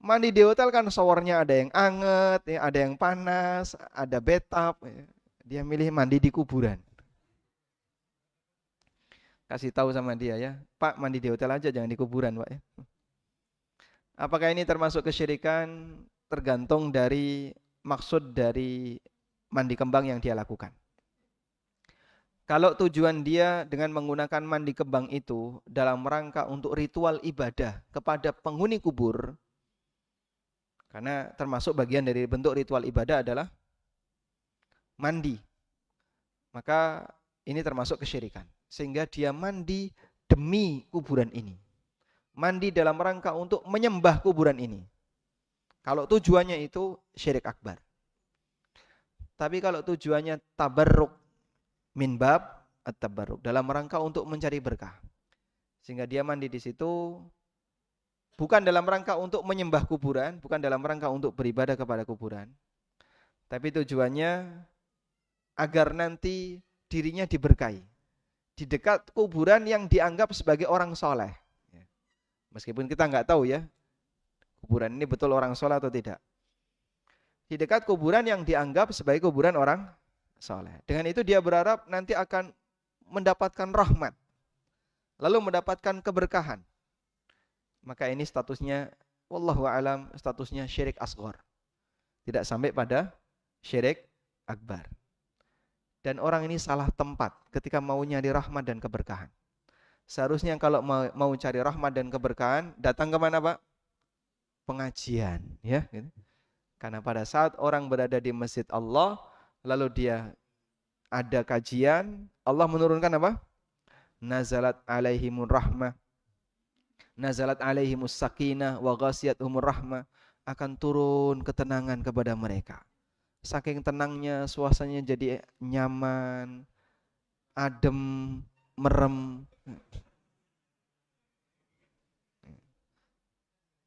Mandi di hotel kan showernya ada yang anget, ya, ada yang panas, ada bathtub. Ya. Dia milih mandi di kuburan. Kasih tahu sama dia ya, Pak mandi di hotel aja jangan di kuburan Pak ya. Apakah ini termasuk kesyirikan? Tergantung dari maksud dari mandi kembang yang dia lakukan. Kalau tujuan dia dengan menggunakan mandi kembang itu dalam rangka untuk ritual ibadah kepada penghuni kubur, karena termasuk bagian dari bentuk ritual ibadah adalah mandi, maka ini termasuk kesyirikan. Sehingga dia mandi demi kuburan ini. Mandi dalam rangka untuk menyembah kuburan ini. Kalau tujuannya itu syirik akbar. Tapi kalau tujuannya tabarruk, min bab at-tabarruk, dalam rangka untuk mencari berkah. Sehingga dia mandi di situ bukan dalam rangka untuk menyembah kuburan, bukan dalam rangka untuk beribadah kepada kuburan. Tapi tujuannya agar nanti dirinya diberkahi. Di dekat kuburan yang dianggap sebagai orang soleh. Meskipun kita nggak tahu ya, kuburan ini betul orang soleh atau tidak. Di dekat kuburan yang dianggap sebagai kuburan orang soleh. Dengan itu dia berharap nanti akan mendapatkan rahmat. Lalu mendapatkan keberkahan. Maka ini statusnya, wallahu a'lam, statusnya syirik asghar. Tidak sampai pada syirik akbar. Dan orang ini salah tempat ketika mau nyari rahmat dan keberkahan. Seharusnya kalau mau cari rahmat dan keberkahan, datang ke mana Pak? Pengajian. Ya, gitu. Karena pada saat orang berada di masjid Allah, lalu dia ada kajian, Allah menurunkan apa? Nazalat alaihimur rahmah. Nazalat alaihimus sakinah wa ghasiyatuhumur rahmah. Akan turun ketenangan kepada mereka. Saking tenangnya, suasananya jadi nyaman, adem, merem.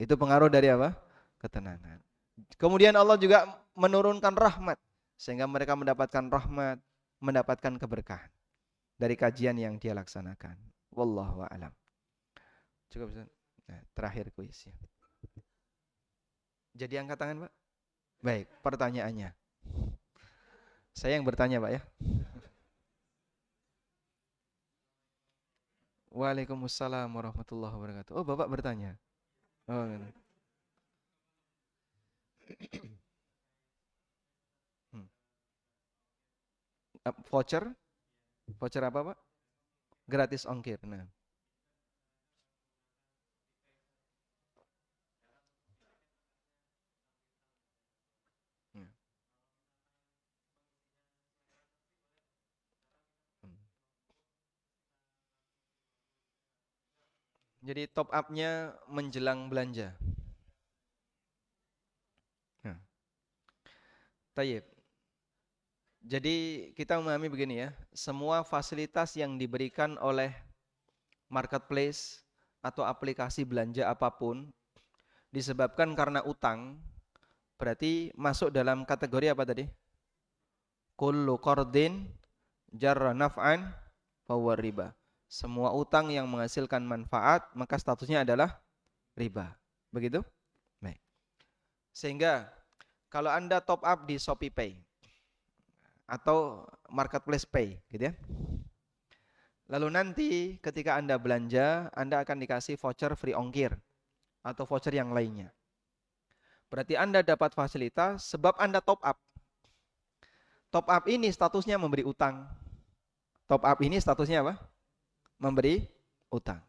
Itu pengaruh dari apa? Ketenangan. Kemudian Allah juga menurunkan rahmat. Sehingga mereka mendapatkan rahmat, mendapatkan keberkahan. Dari kajian yang dia laksanakan. Wallahu a'lam. Cukup Ustaz. Nah, terakhir kuisnya. Jadi angkat tangan, Pak. Baik, pertanyaannya. Saya yang bertanya, Pak ya. Waalaikumsalam warahmatullahi wabarakatuh. Oh, Bapak bertanya. Oh, gitu. Hmm. Voucher? Voucher apa, Pak? Gratis ongkir. Nah. Hmm. Hmm. Jadi top up-nya menjelang belanja. Nah, tayyib. Jadi kita memahami begini ya, semua fasilitas yang diberikan oleh marketplace atau aplikasi belanja apapun disebabkan karena utang, berarti masuk dalam kategori apa tadi? Kullu qardin jarra naf'an fahuwa riba. Semua utang yang menghasilkan manfaat maka statusnya adalah riba. Begitu? Baik. Sehingga kalau Anda top up di Shopee Pay atau Marketplace Pay, gitu ya. Lalu nanti ketika Anda belanja, Anda akan dikasih voucher free ongkir atau voucher yang lainnya. Berarti Anda dapat fasilitas sebab Anda top up. Top up ini statusnya memberi utang. Top up ini statusnya apa? Memberi utang.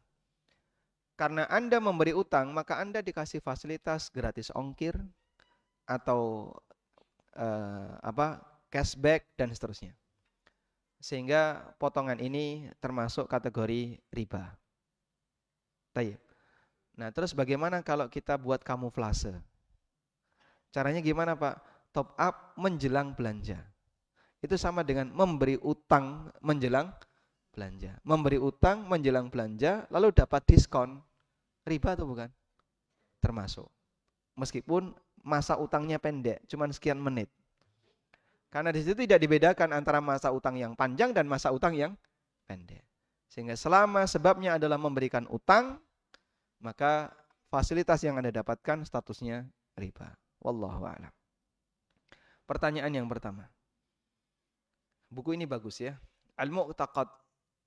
Karena Anda memberi utang, maka Anda dikasih fasilitas gratis ongkir atau cashback dan seterusnya. Sehingga potongan ini termasuk kategori riba. Tayyib. Nah, terus bagaimana kalau kita buat kamuflase? Caranya gimana, Pak? Top up menjelang belanja. Itu sama dengan memberi utang menjelang belanja. Memberi utang menjelang belanja lalu dapat diskon. Riba atau bukan? Termasuk. Meskipun masa utangnya pendek, cuman sekian menit. Karena di situ tidak dibedakan antara masa utang yang panjang dan masa utang yang pendek. Sehingga selama sebabnya adalah memberikan utang, maka fasilitas yang Anda dapatkan statusnya riba. Wallahu a'lam. Pertanyaan yang pertama. Buku ini bagus ya. Al-Mu'taqad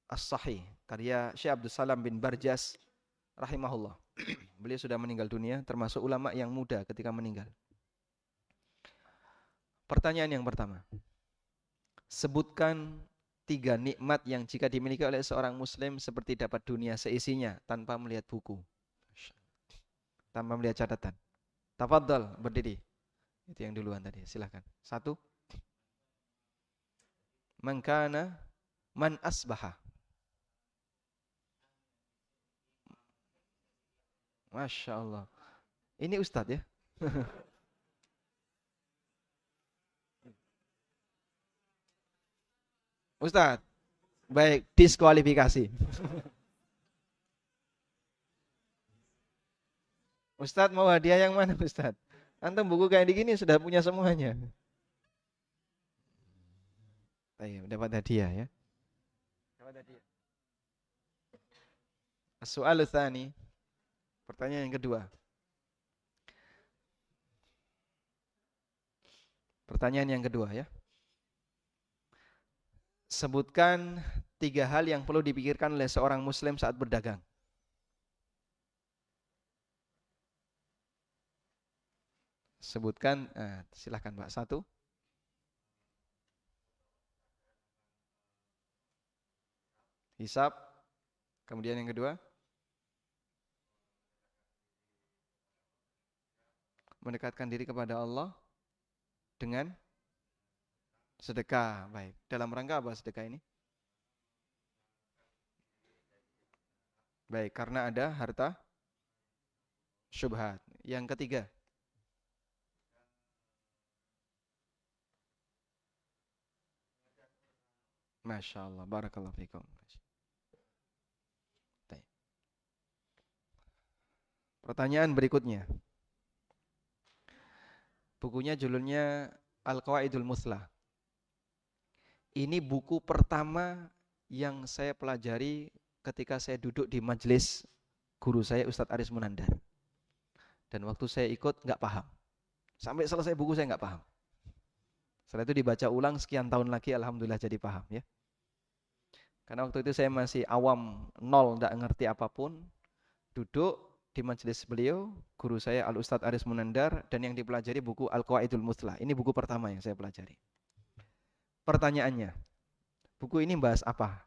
As-Sahih, karya Syekh Abdul Salam bin Barjas rahimahullah. Beliau sudah meninggal dunia, termasuk ulama yang muda ketika meninggal. Pertanyaan yang pertama. Sebutkan 3 nikmat yang jika dimiliki oleh seorang muslim seperti dapat dunia seisinya tanpa melihat buku. Tanpa melihat catatan. Tafadhal, berdiri. Itu yang duluan tadi, silakan. 1. Man kana man asbaha. Masya Allah. Ini Ustadz ya. Ustadz, baik, diskualifikasi. Ustadz mau hadiah yang mana Ustadz? Antum buku kayak gini sudah punya semuanya. Ayo, dapat hadiah ya. Dapat hadiah. Soal tsani. Pertanyaan yang kedua. Pertanyaan yang kedua ya. Sebutkan 3 hal yang perlu dipikirkan oleh seorang muslim saat berdagang. Sebutkan, silahkan Pak. 1. Hisab. Kemudian yang kedua. Mendekatkan diri kepada Allah dengan sedekah. Baik. Dalam rangka apa sedekah ini? Baik, karena ada harta syubhat. Yang ketiga. Masya Allah. Barakallahu fikum. Pertanyaan berikutnya. Bukunya judulnya Al-Qawaidul Muthlah. Ini buku pertama yang saya pelajari ketika saya duduk di majelis guru saya Ustadz Aris Munandar. Dan waktu saya ikut nggak paham. Sampai selesai buku saya nggak paham. Setelah itu dibaca ulang sekian tahun lagi, alhamdulillah jadi paham ya. Karena waktu itu saya masih awam, nol, nggak ngerti apapun. Duduk di majelis beliau, guru saya Al Ustadz Aris Munandar, dan yang dipelajari buku Al Qawaidul Muthlah. Ini buku pertama yang saya pelajari. Pertanyaannya, buku ini bahas apa?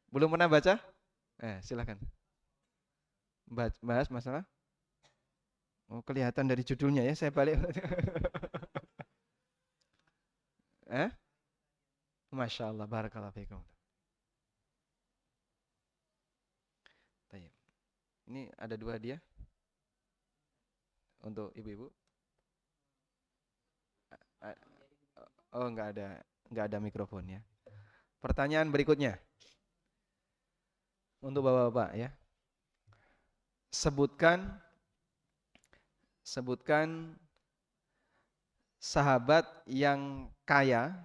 Belum pernah baca? Silakan. Bahas masalah? Oh, kelihatan dari judulnya ya, saya balik. Masya Allah, barakallahu fiikum. Ini ada 2 dia. Untuk ibu-ibu. Oh, enggak ada mikrofon ya. Pertanyaan berikutnya. Untuk bapak-bapak ya. Sebutkan sahabat yang kaya.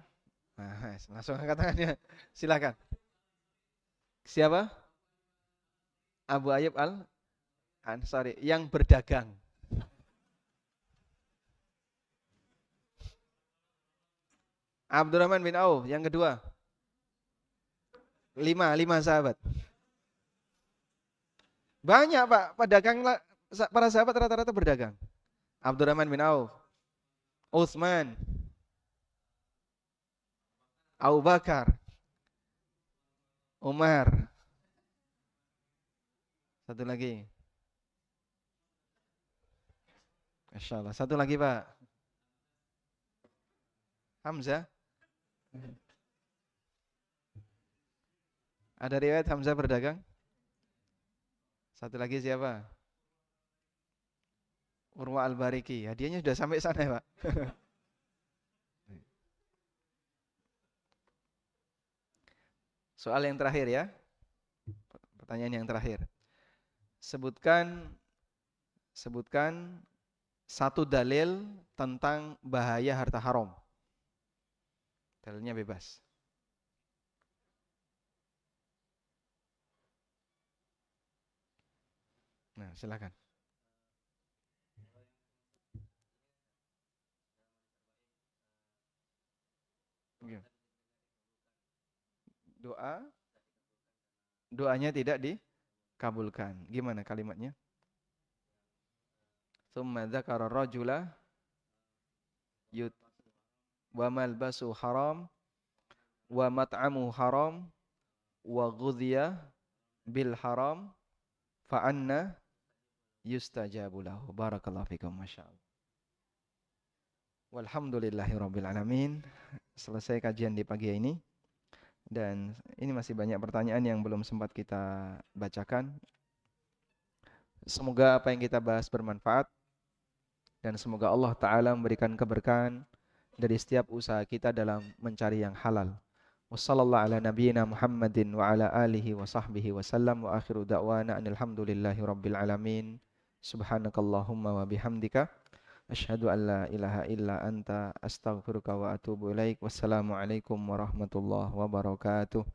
Nah, langsung angkat tangannya. Silakan. Siapa? Abu Ayyub Al-Ansari yang berdagang. Abdurrahman bin Auf yang kedua. 5 sahabat. Banyak Pak, para sahabat rata-rata berdagang. Abdurrahman bin Auf, Utsman, Abu Bakar, Umar. Satu lagi. Masya Allah. Satu lagi Pak. Hamzah. Ada riwayat Hamzah berdagang? Satu lagi siapa? Urwa Al-Bariki. Hadiahnya sudah sampai sana ya Pak. Soal yang terakhir ya. Pertanyaan yang terakhir. Sebutkan satu dalil tentang bahaya harta haram. Dalilnya bebas. Nah, silakan. Doanya tidak dikabulkan. Gimana kalimatnya? Tsumma dzakara rajula wa malbasu haram wa mat'amu haram wa ghudhiya bil haram fa anna yustajabu lahu. Barakallahu fikum. Masyaallah. Walhamdulillahirabbil alamin. Selesai kajian di pagi ini. Dan ini masih banyak pertanyaan yang belum sempat kita bacakan. Semoga apa yang kita bahas bermanfaat. Dan semoga Allah Ta'ala memberikan keberkahan dari setiap usaha kita dalam mencari yang halal. Wassallallahu ala nabiyyina Muhammadin wa ala alihi wa sahbihi wa sallam wa akhiru da'wana anilhamdulillahi rabbil alamin. Subhanakallahumma wa bihamdika. Asyhadu an la ilaha illa anta astaghfiruka wa atubu ilaik. Wassalamualaikum warahmatullahi wabarakatuh.